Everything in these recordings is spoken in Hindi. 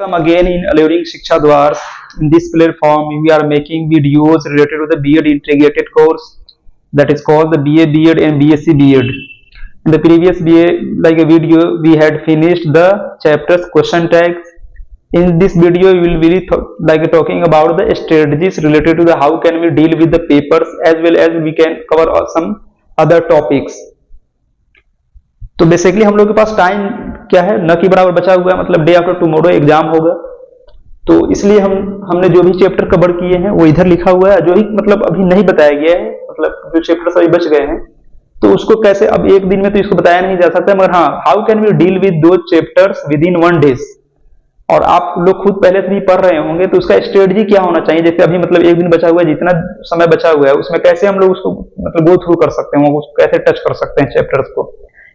Welcome again in Alluring Shiksha Dwar. In this platform, we are making videos related to the B.Ed integrated course that is called the BA B.Ed and BSc B.Ed. In the previous video, we had finished the chapters question tags. In this video, we will be talking about the strategies related to the how can we deal with the papers, as well as we can cover some other topics. तो बेसिकली हम लोग के पास टाइम क्या है, न कि बराबर बचा हुआ है, मतलब डे आफ्टर टुमारो एग्जाम होगा, तो इसलिए हमने जो भी चैप्टर कवर किए हैं वो इधर लिखा हुआ है। जो ही मतलब अभी नहीं बताया गया है, मतलब जो चैप्टर अभी बच गए हैं, तो उसको कैसे अब एक दिन में तो इसको बताया नहीं जा सकता, मगर हाँ, how can we deal with दो चैप्टर्स विद इन 1 डे। और आप लोग खुद पहले से भी पढ़ रहे होंगे, तो उसका स्ट्रेटजी क्या होना चाहिए। जैसे अभी मतलब एक दिन बचा हुआ है, जितना समय बचा हुआ है उसमें कैसे हम लोग उसको मतलब गो थ्रू कर सकते हैं, उसको कैसे टच कर सकते हैं, चैप्टर्स को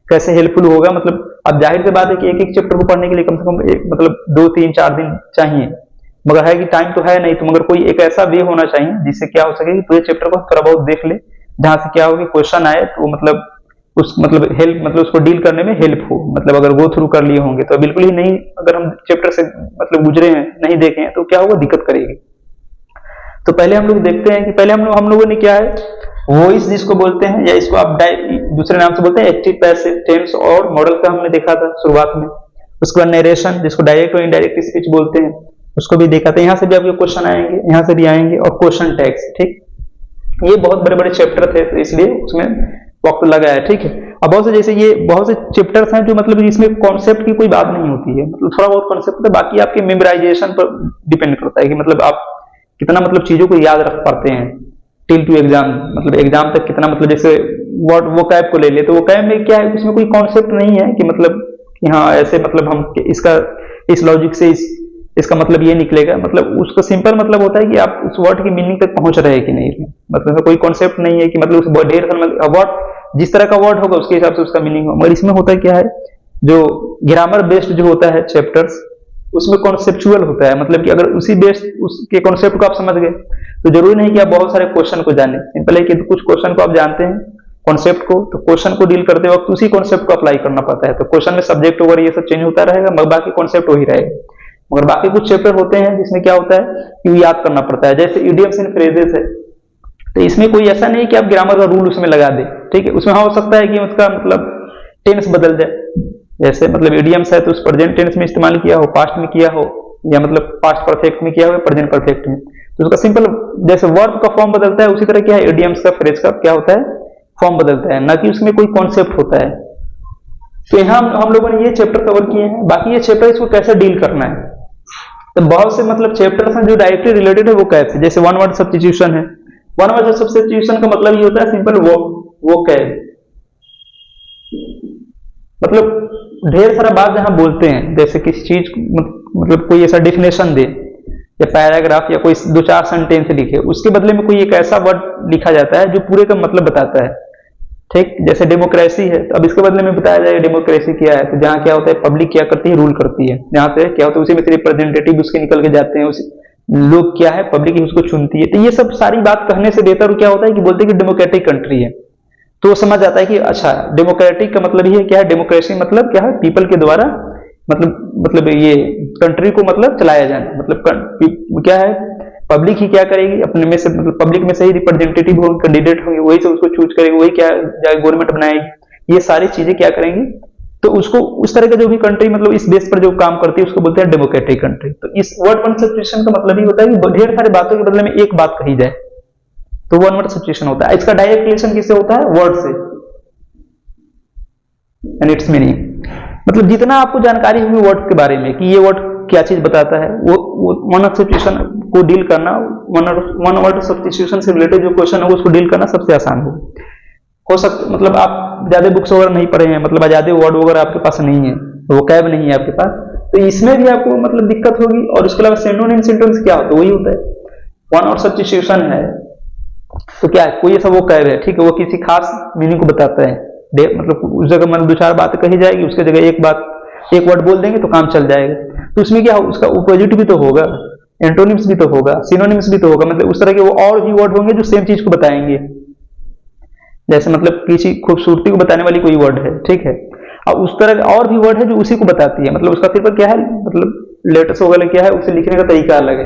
कैसे हेल्पफुल होगा। मतलब अब जाहिर सी बात है कि एक एक चैप्टर को पढ़ने के लिए कम से कम मतलब 2, 3, 4 दिन चाहिए, मगर है कि टाइम तो है नहीं, तो मगर कोई एक ऐसा वे होना चाहिए जिससे क्या हो सके कि पूरे चैप्टर को थोड़ा बहुत देख ले, जहां से क्या हो कि क्वेश्चन आए तो मतलब उस मतलब हेल्प मतलब उसको डील करने में हेल्प हो। मतलब अगर गो थ्रू कर लिए होंगे तो बिल्कुल ही नहीं, अगर हम चैप्टर से मतलब गुजरे हैं, नहीं देखे हैं, तो क्या होगा, दिक्कत करेगी। तो पहले हम लोग देखते हैं कि पहले हम लोगों ने क्या है, वॉइस जिसको बोलते हैं, या इसको आप दूसरे नाम से बोलते हैं एक्टिव पैसिव टेंस और मॉडल का हमने देखा था शुरुआत में। उसके बाद नरेशन जिसको डायरेक्ट और इनडायरेक्ट स्पीच बोलते हैं, उसको भी देखा था। यहाँ से भी आपके क्वेश्चन आएंगे, यहाँ से भी आएंगे, और क्वेश्चन टैग्स, ठीक। ये बहुत बड़े बड़े चैप्टर थे, तो इसलिए उसमें वक्त लगा है, ठीक है। अब बहुत से जैसे ये बहुत से चैप्टर्स हैं जो मतलब इसमें कॉन्सेप्ट की कोई बात नहीं होती है, मतलब थोड़ा बहुत कॉन्सेप्ट होता है, बाकी आपके मेमोराइजेशन पर डिपेंड करता है कि मतलब आप कितना मतलब चीजों को याद रख पाते हैं टिल टू एग्जाम, मतलब एग्जाम तक कितना। मतलब जैसे वो कैब को ले ले, तो वो कैब में क्या है, उसमें कोई कॉन्सेप्ट नहीं है कि मतलब कि हाँ ऐसे मतलब हम इसका इस लॉजिक से इसका मतलब ये निकलेगा। मतलब उसका सिंपल मतलब होता है कि आप उस वर्ड की मीनिंग तक पहुंच रहे हैं कि नहीं, मतलब कोई कॉन्सेप्ट नहीं है कि मतलब उस ढेर सारा वर्ड, जिस तरह का वर्ड होगा उसके हिसाब से उसका मीनिंग हो। मगर इसमें होता है क्या है, जो ग्रामर बेस्ड जो होता है चैप्टर्स, उसमें कॉन्सेप्चुअल होता है। मतलब कि अगर उसी बेस्ड उसके कॉन्सेप्ट को आप समझ गए, तो जरूरी नहीं कि आप बहुत सारे क्वेश्चन को जाने, सिंपल है कि कुछ क्वेश्चन को आप जानते हैं कॉन्सेप्ट को, तो क्वेश्चन को डील करते वक्त उसी कॉन्सेप्ट को अप्लाई करना पड़ता है। तो क्वेश्चन में सब्जेक्ट ओवर ये सब चेंज होता रहेगा, मगर बाकी कॉन्सेप्ट वही रहेगा। मगर बाकी कुछ चैप्टर होते हैं जिसमें क्या होता है कि याद करना पड़ता है, जैसे इडियम्स एंड फ्रेजेस है, तो इसमें कोई ऐसा नहीं कि आप ग्रामर का रूल उसमें लगा दे, ठीक है। उसमें हाँ हो सकता है कि उसका मतलब टेंस बदल जाए, जैसे मतलब इडियम्स है तो उस प्रेजेंट टेंस में इस्तेमाल किया हो, पास्ट में किया हो, या मतलब पास्ट परफेक्ट में किया हो, प्रेजेंट परफेक्ट में, तो उसका सिंपल जैसे वर्ब का फॉर्म बदलता है, उसी तरह क्या है इडियम्स का, फ्रेज का क्या होता है, फॉर्म बदलता है, ना कि उसमें कोई कॉन्सेप्ट होता है। तो यहाँ हम लोगों ने ये चैप्टर कवर किए हैं। बाकी ये चैप्टर इसको कैसे डील करना है, तो बहुत से मतलब चैप्टर्स हैं जो डायरेक्टली रिलेटेड है, वो कैसे, जैसे वन वर्ड सब्स्टिट्यूशन है। वन वर्ड सब्स्टिट्यूशन का मतलब ये होता है सिंपल वो कैब, मतलब ढेर सारा बात जहां बोलते हैं, जैसे किसी चीज मतलब कोई ऐसा डिफिनेशन दे या पैराग्राफ या कोई 2-4 सेंटेंस लिखे, उसके बदले में कोई एक ऐसा वर्ड लिखा जाता है जो पूरे का मतलब बताता है, ठीक। जैसे डेमोक्रेसी है, तो अब इसके बदले में बताया जाए डेमोक्रेसी क्या है, तो जहाँ क्या होता है पब्लिक क्या करती है, रूल करती है, जहाँ से क्या होता है उसी में से रिप्रेजेंटेटिव उसके निकल के जाते हैं, उसी लोग क्या है पब्लिक ही उसको चुनती है। तो ये सब सारी बात कहने से बेहतर क्या होता है कि बोलते हैं कि डेमोक्रेटिक कंट्री है, तो वो समझ आता है कि अच्छा डेमोक्रेटिक का मतलब ये क्या है, डेमोक्रेसी मतलब क्या है, पीपल के द्वारा मतलब ये कंट्री को मतलब चलाया जाना, मतलब क्या है पब्लिक ही क्या करेगी अपने में से, मतलब पब्लिक में से ही रिप्रेजेंटेटिव होंगे, कैंडिडेट होंगे, वही से उसको चूज करेगी, वही क्या गवर्नमेंट बनाएगी, ये सारी चीजें क्या करेंगी। तो उसको उस तरह का जो भी कंट्री मतलब इस बेस पर जो काम करती है उसको बोलते हैं डेमोक्रेटिक कंट्री। तो इस वर्ड वन सब्स्टिट्यूशन का मतलब ही होता है कि ढेर सारी बातों के बदले में एक बात कही जाए, तो वन वर्ड सब्स्टिट्यूशन होता है। इसका डायरेक्ट रिलेशन किससे होता है, वर्ड से एंड इट्स मीनिंग। मतलब जितना आपको जानकारी होगी वर्ड के बारे में कि ये वर्ड क्या चीज बताता है, वो वन वर्ड सब्स्टिट्यूशन को डील करना, वन वर्ड सब्स्टिट्यूशन से रिलेटेड जो क्वेश्चन है उसको डील करना सबसे आसान हो सकता। मतलब आप ज्यादा बुक्स वगैरह नहीं पढ़े हैं, मतलब ज्यादा वर्ड वगैरह आपके पास नहीं है, वो कैब नहीं है आपके पास, तो इसमें भी आपको मतलब दिक्कत होगी। और उसके अलावा सिनोनिम सिंटोनिम्स क्या होता है, वही होता है वन वर्ड सब्स्टिट्यूशन है, तो क्या है कोई ऐसा वो कैब है, ठीक है, वो किसी खास मीनिंग को बताता है, मतलब उस जगह मतलब 2-4 बातें कही जाएगी, उसके जगह एक वर्ड बोल देंगे तो काम चल जाएगा। तो उसमें क्या उसका अपोजिट भी तो होगा, एंटोनिम्स भी तो होगा, सिनोनिम्स भी तो होगा, मतलब उस तरह के वो और भी वर्ड होंगे जो सेम चीज को बताएंगे। जैसे मतलब किसी खूबसूरती को बताने वाली कोई वर्ड है, ठीक है, और उस तरह और भी वर्ड है जो उसी को बताती है, मतलब उसका सिर्फ क्या है मतलब लेटर्स वगैरह क्या है उसे लिखने का तरीका अलग है,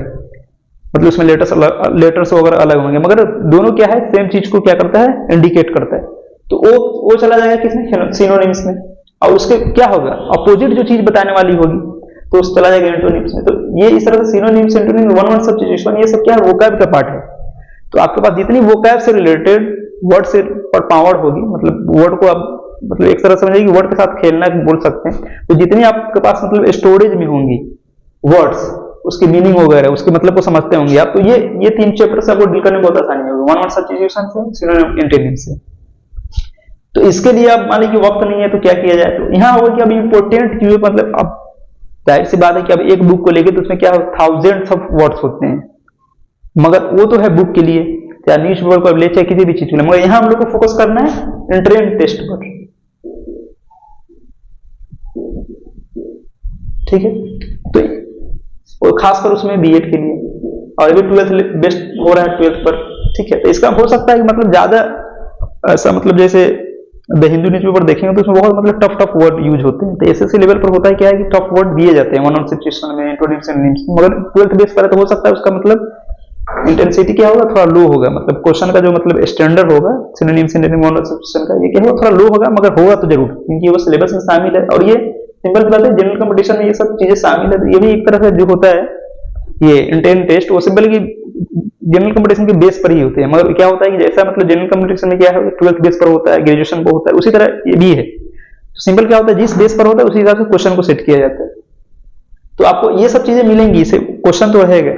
मतलब उसमें लेटर्स वगैरह अलग होंगे, मगर दोनों क्या है सेम चीज को क्या करता है इंडिकेट करता है। तो वो चला जाएगा किसमें सिनोनिम्स में, और उसके क्या होगा अपोजिट जो चीज बताने वाली होगी तो उस चला जाएगा एंटोनिम्स में। तो ये इस तरह से synonyms antonym one word substitution ये सब क्या है वोकैब का पार्ट है। तो आपके पास जितनी वोकैब से रिलेटेड वर्ड से पर पावर होगी, मतलब वर्ड को आप मतलब एक तरह समझिए कि वर्ड के साथ खेलना बोल सकते हैं, तो जितनी आपके पास मतलब स्टोरेज में होंगी वर्ड्स उसकी मीनिंग वगैरह उसके मतलब को समझते होंगे आप, तो ये 3 चैप्टर से आपको डील करने में बहुत आसानी होगी वन वर्ड सब्स्टिट्यूशन से सिनोनिम एंटोनिम से। तो इसके लिए आप मान लीजिए वक्त नहीं है तो क्या किया जाए, तो यहाँ होगा कि अब इंपॉर्टेंट चीजें मतलब अब जाहिर सी बात है कि अब एक बुक को लेके तो उसमें क्या थाउजेंड्स ऑफ वर्ड्स होते हैं, मगर वो तो है बुक के लिए या न्यूज पेपर को ले चाहे किसी भी चीज के लिए, मगर यहाँ हम लोग को फोकस करना है एंट्रेंस टेस्ट पर, ठीक है। तो और खासकर उसमें बीएड के लिए, और अभी 12th बेस्ट हो रहा है 12th पर, ठीक है। तो इसका हो सकता है कि मतलब ज्यादा ऐसा मतलब जैसे द हिंदू न्यूज़पेपर देखेंगे तो उसमें बहुत मतलब टफ वर्ड यूज होते हैं, तो एसएससी लेवल पर होता है क्या है कि टफ वर्ड दिए जाते हैं वन ऑन सिचुएशन में इंट्रोडक्शन, मगर 12th बेस पर तो हो सकता है उसका मतलब इंटेंसिटी क्या होगा थोड़ा लो होगा, मतलब क्वेश्चन का जो मतलब स्टैंडर्ड होगा सिनोनिम वन ऑन सिचुएशन का ये क्या होगा थोड़ा लो होगा, मगर होगा तो जरूर क्योंकि वो सिलेबस में शामिल है। और ये सिंपल बात है जनरल कंपटीशन में ये सब चीजें शामिल है, तो ये भी एक तरह से जो होता है ये इंटेंस टेस्ट वो सिंपल की जनरल कंपटीशन के बेस पर ही होते हैं, मगर क्या होता है कि जैसा मतलब जनरल कंपटीशन में क्या है 12th बेस पर होता है, ग्रेजुएशन पर होता है, उसी तरह ये भी है। तो सिंपल क्या होता है जिस बेस पर होता है उसी हिसाब से क्वेश्चन को सेट किया जाता है, तो आपको ये सब चीजें मिलेंगी, इसे क्वेश्चन तो रहेगा।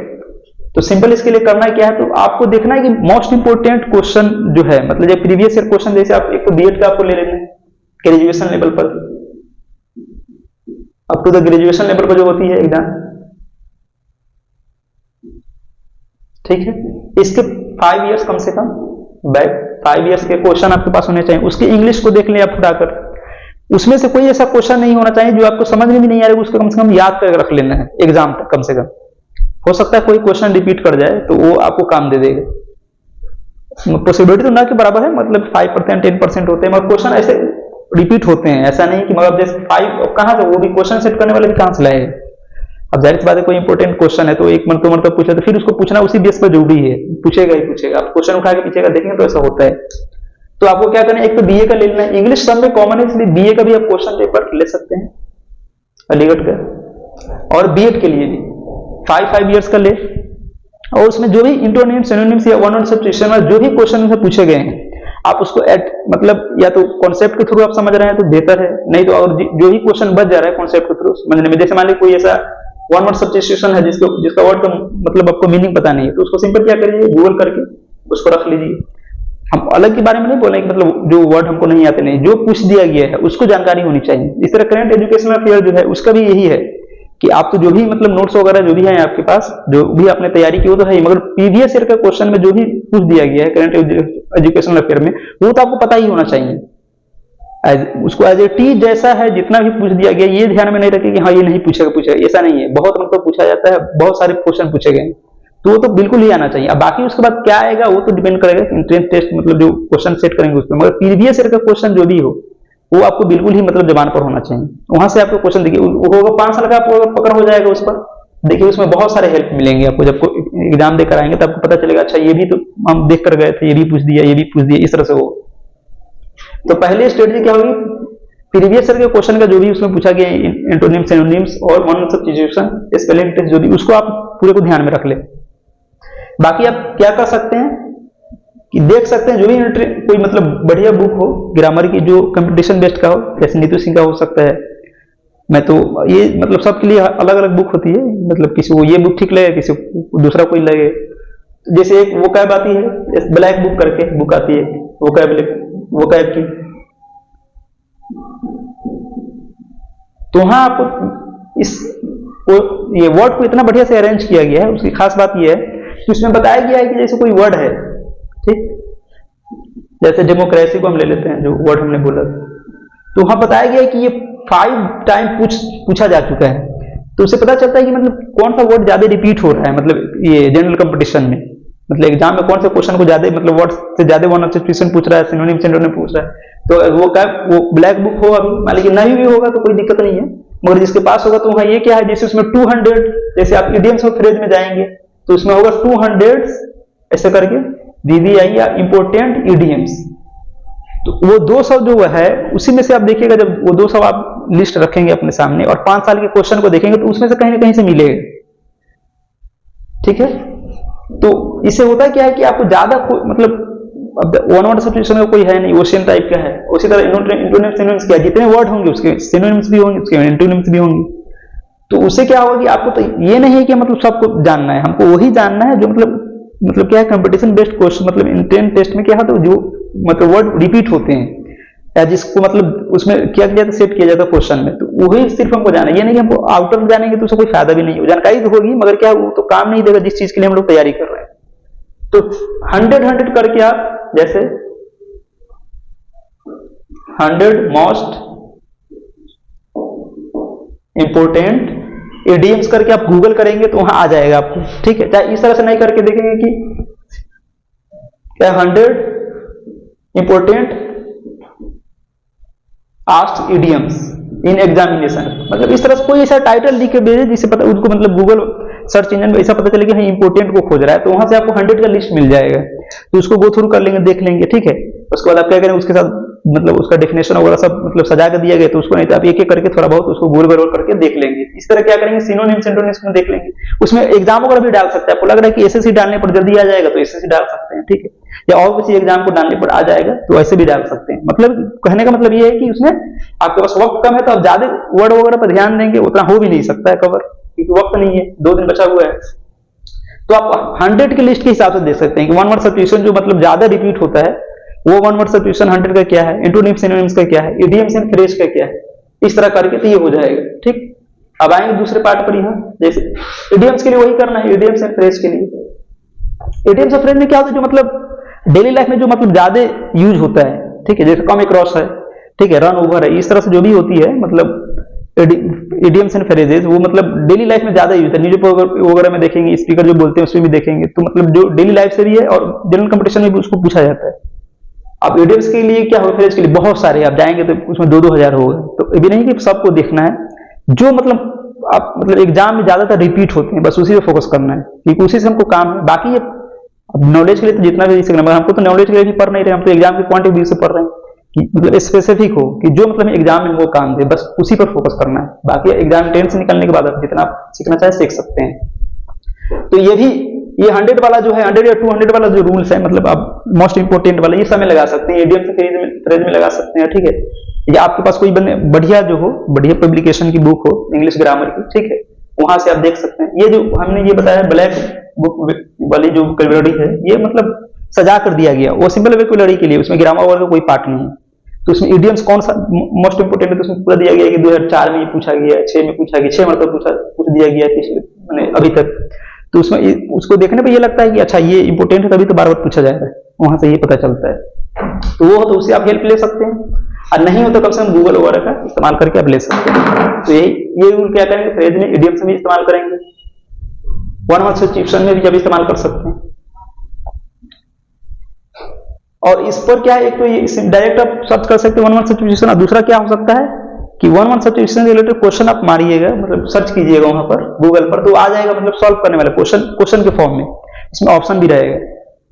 तो सिंपल इसके लिए करना क्या है, तो आपको देखना है कि मोस्ट इंपोर्टेंट क्वेश्चन जो है मतलब जो प्रीवियस ईयर क्वेश्चन, जैसे आप एक तो बीएड का आपको ले लेना है ग्रेजुएशन लेवल पर, up to the graduation level पर जो होती है एग्जाम, ठीक है। इसके 5 इयर्स कम से कम बैक 5 इयर्स के क्वेश्चन आपके पास होने चाहिए। उसके इंग्लिश को देख लें आप उठाकर, उसमें से कोई ऐसा क्वेश्चन नहीं होना चाहिए जो आपको समझ में भी नहीं आ रहा है, उसको कम से कम याद करके रख लेना है एग्जाम तक कम से कम। हो सकता है कोई क्वेश्चन रिपीट कर जाए तो वो आपको काम दे देगा, पॉसिबिलिटी तो ना के बराबर है, मतलब 5% 10% होते हैं, मगर क्वेश्चन ऐसे रिपीट होते हैं, ऐसा नहीं कि मतलब जैसे 5 कहां से वो भी क्वेश्चन सेट करने वाले भी कहां से लाएगा। अब जाहिर सी बात है कोई इंपॉर्टेंट क्वेश्चन है तो एक मतलब पूछा तो फिर उसको पूछना उसी बेस पर जरूरी है, पूछेगा ही पूछेगा, आप क्वेश्चन उठा के पीछेगा देखेंगे तो ऐसा होता है। तो आपको क्या करना है, एक तो बीए का ले लेना है, इंग्लिश सब में कॉमन है इसलिए बीए का भी आप क्वेश्चन पेपर ले सकते हैं अलीगढ़ का, और बीएड के लिए भी 5 इयर्स का ले, और उसमें जो भी इंटोनिम सिनोनिम्स या वन वर्ड सब्स्टिट्यूशन में जो भी क्वेश्चन उनसे पूछे गए हैं आप उसको मतलब या तो कॉन्सेप्ट के थ्रू आप समझ रहे हैं तो बेहतर है, नहीं तो और जो ही क्वेश्चन बच जा रहा है कॉन्सेप्ट के थ्रू समझने में, जैसे मान लीजिए कोई ऐसा वन वर्ड सब्स्टिट्यूशन है जिसका वर्ड का मतलब आपको मीनिंग पता नहीं है, तो उसको सिंपल क्या करिए गूगल करके उसको रख लीजिए। हम अलग के बारे में नहीं बोलेंगे मतलब जो वर्ड हमको नहीं आते नहीं, जो पूछ दिया गया है उसको जानकारी होनी चाहिए। इस तरह करंट एजुकेशनल अफेयर जो है उसका भी यही है कि आप तो जो भी मतलब नोट्स वगैरह जो भी है आपके पास जो भी आपने तैयारी की वो तो है ही, मगर प्रीवियस ईयर का क्वेश्चन में जो भी पूछ दिया गया है करंट एजुकेशनल अफेयर में वो तो आपको पता ही होना चाहिए, उसको एज ए टी जैसा है जितना भी पूछ दिया गया, ये ध्यान में नहीं रखे कि हाँ ये नहीं पूछेगा, ऐसा नहीं है, बहुत मतलब पूछा जाता है, बहुत सारे क्वेश्चन पूछे गए तो वो तो बिल्कुल ही आना चाहिए। अब बाकी उसके बाद क्या आएगा वो तो डिपेंड करेगा एंट्रेंस टेस्ट मतलब जो क्वेश्चन सेट करेंगे उस पर, मगर प्रीवियस ईयर का क्वेश्चन जो भी हो वो आपको बिल्कुल ही मतलब जबान पर होना चाहिए। वहां से आपको क्वेश्चन देखिए वो होगा 5 साल का आपको पकड़ हो जाएगा उस पर, देखिए उसमें बहुत सारे हेल्प मिलेंगे आपको, जब एग्जाम देकर आएंगे तो आपको पता चलेगा अच्छा ये भी तो हम देख कर गए थे, ये भी पूछ दिया, ये भी पूछ दिया, इस तरह से हो। तो पहले स्ट्रेटजी क्या होगी, प्रीवियस ईयर के क्वेश्चन का जो भी उसमें पूछा गया एंटोनिम्स सिनोनिम्स और one word substitution spelling test जो भी उसको आप पूरे को ध्यान में रख ले। बाकी आप क्या कर सकते हैं कि देख सकते हैं जो भी कोई मतलब बढ़िया बुक हो ग्रामर की जो कंपटीशन बेस्ड का हो, जैसे नीतू सिंह का हो सकता है, मैं तो ये मतलब सबके लिए अलग अलग बुक होती है, मतलब किसी को ये बुक ठीक लगे किसी को दूसरा कोई लगे। जैसे एक वोकैब आती है ब्लैक बुक करके बुक आती है वोकैब की, तो वहां आपको ये वर्ड को इतना बढ़िया से अरेंज किया गया है, उसकी खास बात यह है कि उसमें बताया गया है कि जैसे कोई वर्ड है, ठीक, जैसे डेमोक्रेसी को हम ले लेते हैं जो वर्ड हमने बोला, तो वहां बताया गया है कि ये 5 टाइम पूछा जा चुका है, तो उससे पता चलता है कि मतलब कौन सा वर्ड ज्यादा रिपीट हो रहा है, मतलब ये जनरल कंपटीशन में मतलब एग्जाम में कौन से क्वेश्चन को ज्यादा मतलब वर्ड से ज्यादा वन ऑफ सिचुएशन पूछ रहा है, सिनोनिम सिनोनिम पूछ रहा है। तो वो ब्लैक बुक हो, अभी मान लीजिए नहीं भी होगा तो कोई दिक्कत नहीं है, मगर जिसके पास होगा तो वहां ये क्या है, जैसे उसमें 200, जैसे आप इडियम्स और फ्रेज में जाएंगे तो उसमें होगा 200 ऐसे करके VVI या इंपोर्टेंट इडियम्स। तो वो 200 जो है उसी में से आप देखिएगा, जब वो 200 आप लिस्ट रखेंगे अपने सामने और 5 साल के क्वेश्चन को देखेंगे तो उसमें से कहीं ना कहीं से मिलेगा, ठीक है। तो इससे होता क्या है कि आपको ज्यादा मतलब अब वन वर्ड सब्स्टिट्यूशन का कोई है नहीं, ओशियन टाइप का है। उसी तरह इंटोनिम्स सिनोनिम्स क्या, जितने वर्ड होंगे उसके सिनोनिम्स भी होंगे, उसके इंटोनिम्स भी होंगे। तो उससे क्या होगा कि आपको तो ये नहीं है कि मतलब सबको जानना है, हमको वही जानना है जो मतलब क्या है, कंपटीशन बेस्ड क्वेश्चन, मतलब इंटेंट टेस्ट में क्या है तो जो मतलब वर्ड रिपीट होते हैं या जिसको मतलब उसमें क्या किया जाता, सेट किया जाता क्वेश्चन में, तो वही सिर्फ हमको जाना है। ये नहीं कि हमको आउटर जानेंगे तो उससे कोई फायदा भी नहीं हो, जानकारी तो होगी मगर क्या वो तो काम नहीं देगा जिस चीज के लिए हम लोग तैयारी कर रहे हैं। तो 100 करके आप जैसे 100 मोस्ट इंपोर्टेंट इडियम्स करके आप गूगल करेंगे तो वहां आ जाएगा आपको, ठीक है। चाहे इस तरह से नहीं करके देखेंगे कि क्या 100 important asked idioms in examination, मतलब इस तरह से कोई ऐसा टाइटल लिख के भेजे जिससे पता उनको मतलब गूगल सर्च इंजन में ऐसा पता चले कि हाँ इंपोर्टेंट को खोज रहा है, तो वहां से आपको 100 का लिस्ट मिल जाएगा। तो उसको गो थ्रू कर लेंगे, देख लेंगे, ठीक है। उसके बाद आप क्या करेंगे, उसके साथ मतलब उसका डेफिनेशन वगैरह सब मतलब सजा के दिया गया, तो उसको नहीं तो आप एक एक करके थोड़ा बहुत उसको गोल गोल करके देख लेंगे। इस तरह क्या करेंगे, सिनोनिम्स एंटोनिम्स में देख लेंगे। उसमें एग्जाम वगैरह भी डाल सकते हैं, आपको लग रहा है कि एसएससी डालने पर जल्दी आ जाएगा तो एसएससी डाल सकते हैं, ठीक है, या और किसी एग्जाम को डालने पर आ जाएगा तो ऐसे भी डाल सकते हैं। मतलब कहने का मतलब ये है कि उसमें आपके पास वक्त कम है तो आप ज्यादा वर्ड वगैरह पर ध्यान देंगे, उतना हो भी नहीं सकता है कवर, क्योंकि वक्त नहीं है, 2 दिन बचा हुआ है। तो आप 100 की लिस्ट के हिसाब से देख सकते हैं कि वन वर्ड सब्स्टिट्यूशन जो मतलब ज्यादा रिपीट होता है वो वन वर्ड सब्स्टिट्यूशन 100 का क्या है, इंटोनिम्स सिनोनिम्स का क्या है, इडियम्स एंड फ्रेज का क्या है, इस तरह करके तो ये हो जाएगा, ठीक। अब आएंगे दूसरे पार्ट पर, यहाँ जैसे इडियम्स के लिए वही करना है, इडियम्स एंड फ्रेज के लिए। इडियम्स और फ्रेज में क्या होता है, जो मतलब डेली लाइफ में जो मतलब ज्यादा यूज होता है, ठीक है, जैसे कम अक्रॉस है, ठीक है, रन ओवर है, इस तरह से जो भी होती है मतलब इडियम्स एंड फ्रेजेस, वो मतलब डेली लाइफ में ज्यादा यूज है। न्यूज वगैरह में देखेंगे, स्पीकर जो बोलते हैं उसमें भी देखेंगे, तो मतलब जो डेली लाइफ से भी है और जनरल कंपटीशन में भी उसको पूछा जाता है। अब इडियम्स के लिए क्या होगा, फ्रेज के लिए बहुत सारे आप जाएंगे तो उसमें 2-2 हजार होगा, तो ये भी नहीं कि सबको देखना है, जो मतलब आप मतलब एग्जाम में ज्यादातर रिपीट होते हैं बस उसी पे फोकस करना है, क्योंकि उसी से हमको काम है। बाकी ये नॉलेज के लिए तो जितना भी सीखना, हमको तो नॉलेज के लिए भी पढ़ नहीं रहे, हम तो एग्जाम के पॉइंट ऑफ व्यू से पढ़ रहे हैं कि मतलब स्पेसिफिक हो कि जो मतलब एग्जाम में वो काम दे, बस उसी पर फोकस करना है। बाकी एग्जाम टेंस से निकलने के बाद आप जितना आप सीखना चाहे सीख सकते हैं। तो ये भी ये 100 वाला जो है, 100 या 200 वाला जो रूल्स है, मतलब आप मोस्ट इंपोर्टेंट वाला ये सब में लगा सकते हैं, इडियम से फ्रेज में लगा सकते हैं, ठीक है। या आपके पास कोई बढ़िया जो हो, बढ़िया पब्लिकेशन की बुक हो इंग्लिश ग्रामर की, ठीक है, वहां से आप देख सकते हैं। ये जो हमने ये बताया ब्लैक बुक वाली जो वोकैबुलरी है, ये मतलब सजा कर दिया गया, वो सिंपल वोकैबुलरी के लिए, उसमें ग्रामर वगैरह का कोई पार्ट नहीं है। तो उसमें इडियम्स कौन सा मोस्ट इंपोर्टेंट है, तो उसमें पूरा दिया गया कि 2004 में ये पूछा गया, 6 में पूछा गया, 6 मतलब पूछ दिया गया पिछले अभी तक। तो उसमें उसको देखने पे ये लगता है कि अच्छा ये इंपोर्टेंट है, तभी तो बार बार पूछा जाएगा, वहां से ये पता चलता है। तो वो हो तो उससे आप हेल्प ले सकते हैं, और नहीं हो तो कम से कम गूगल वगैरह का इस्तेमाल करके आप ले सकते हैं। तो ये रूल क्या करेंगे, फ्रेज में इडियम्स में भी इस्तेमाल करेंगे, वन वर्ड सब्स्टिट्यूशन में भी जब इस्तेमाल कर सकते हैं। और इस पर क्या है, एक तो डायरेक्ट आप सर्च कर सकते हैं वन वर्ड सब्स्टिट्यूशन, और दूसरा क्या हो सकता है कि वन वर्ड सब्स्टिट्यूशन से रिलेटेड क्वेश्चन आप मारिएगा, मतलब सर्च कीजिएगा वहां पर गूगल पर, तो आ जाएगा मतलब सॉल्व करने वाला क्वेश्चन के फॉर्म में। इसमें ऑप्शन भी रहेगा,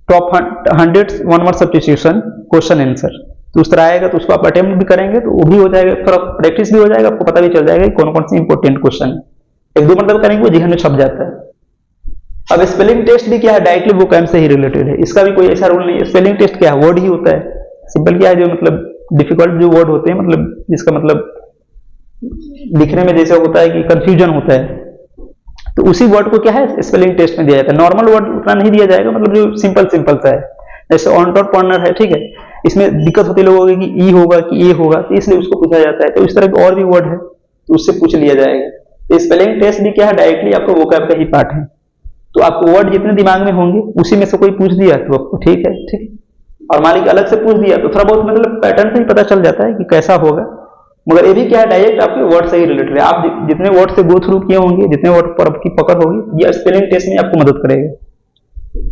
top 100 one word substitution question answer, तो उस तरह आएगा, तो उसको आप अटेम्प्ट भी करेंगे तो वो भी हो जाएगा, थोड़ा प्रैक्टिस भी हो जाएगा, आपको पता भी चल जाएगा कौन कौन से इंपोर्टेंट क्वेश्चन है। 1-2 मतलब करेंगे वो जीवन में छप जाता है। अब स्पेलिंग टेस्ट भी क्या है, डायरेक्टली वोकैब से ही रिलेटेड है, इसका भी कोई ऐसा रूल नहीं है। स्पेलिंग टेस्ट क्या है, वर्ड ही होता है, सिंपल क्या है, जो मतलब डिफिकल्ट जो वर्ड होते हैं, मतलब जिसका मतलब लिखने में जैसे होता है कि कंफ्यूजन होता है, तो उसी वर्ड को क्या है स्पेलिंग टेस्ट में दिया जाता है। नॉर्मल वर्ड उतना नहीं दिया जाएगा, मतलब जो सिंपल सा है, जैसे ऑन टॉप कॉर्नर है, ठीक है, इसमें दिक्कत होती लोगों की ई होगा कि ए होगा, तो इसलिए उसको पूछा जाता है। तो इस तरह के और भी वर्ड है तो उससे पूछ लिया जाएगा। तो स्पेलिंग टेस्ट भी क्या है, डायरेक्टली आपको वोकैब का ही पार्ट है। तो आपको वर्ड जितने दिमाग में होंगे उसी में से कोई पूछ दिया तो आपको ठीक है, और मालिक अलग से पूछ दिया तो थोड़ा बहुत मतलब पैटर्न से ही पता चल जाता है कि कैसा होगा। मगर ये भी क्या है, डायरेक्ट आपके वर्ड से ही रिलेटेड है। आप जितने वर्ड से गो थ्रू किए होंगे, जितने वर्ड पर आपकी पकड़ होगी, ये स्पेलिंग टेस्ट में आपको मदद करेगा।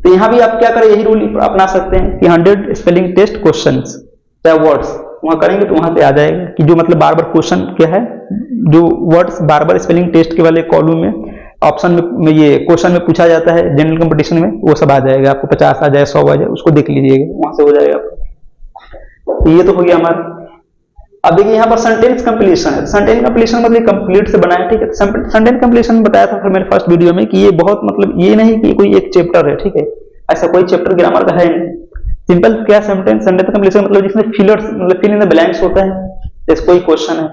तो यहाँ भी आप क्या करें, यही रूल अपना सकते हैं कि 100 स्पेलिंग टेस्ट क्वेश्चंस या वर्ड्स वहां करेंगे तो वहां से आ जाएगा कि जो मतलब बार बार क्वेश्चन क्या है, जो वर्ड्स बार बार स्पेलिंग टेस्ट के वाले कॉलम में ऑप्शन में ये क्वेश्चन में पूछा जाता है जनरल कंपटीशन में, वो सब आ जाएगा आपको, 50 आ जाए 100 आ जाए, उसको देख लीजिएगा, वहां से हो जाएगा आपको। तो ये तो हो गया हमारा। अब देखिए यहाँ पर सेंटेंस कंप्लीशन है। सेंटेंस कंप्लीशन मतलब कंप्लीट से बना है, ठीक है। सेंटेंस कंप्लीशन में बताया था फिर मेरे फर्स्ट वीडियो में कि ये बहुत मतलब ये नहीं कि कोई एक चैप्टर है, ठीक है, ऐसा कोई चैप्टर ग्रामर का है नहीं। सिंपल क्या सेंटेंस कंप्लीशन मतलब जिसमें फिलर्स मतलब फिल इन द ब्लैंक्स होता है, जैसे कोई क्वेश्चन है,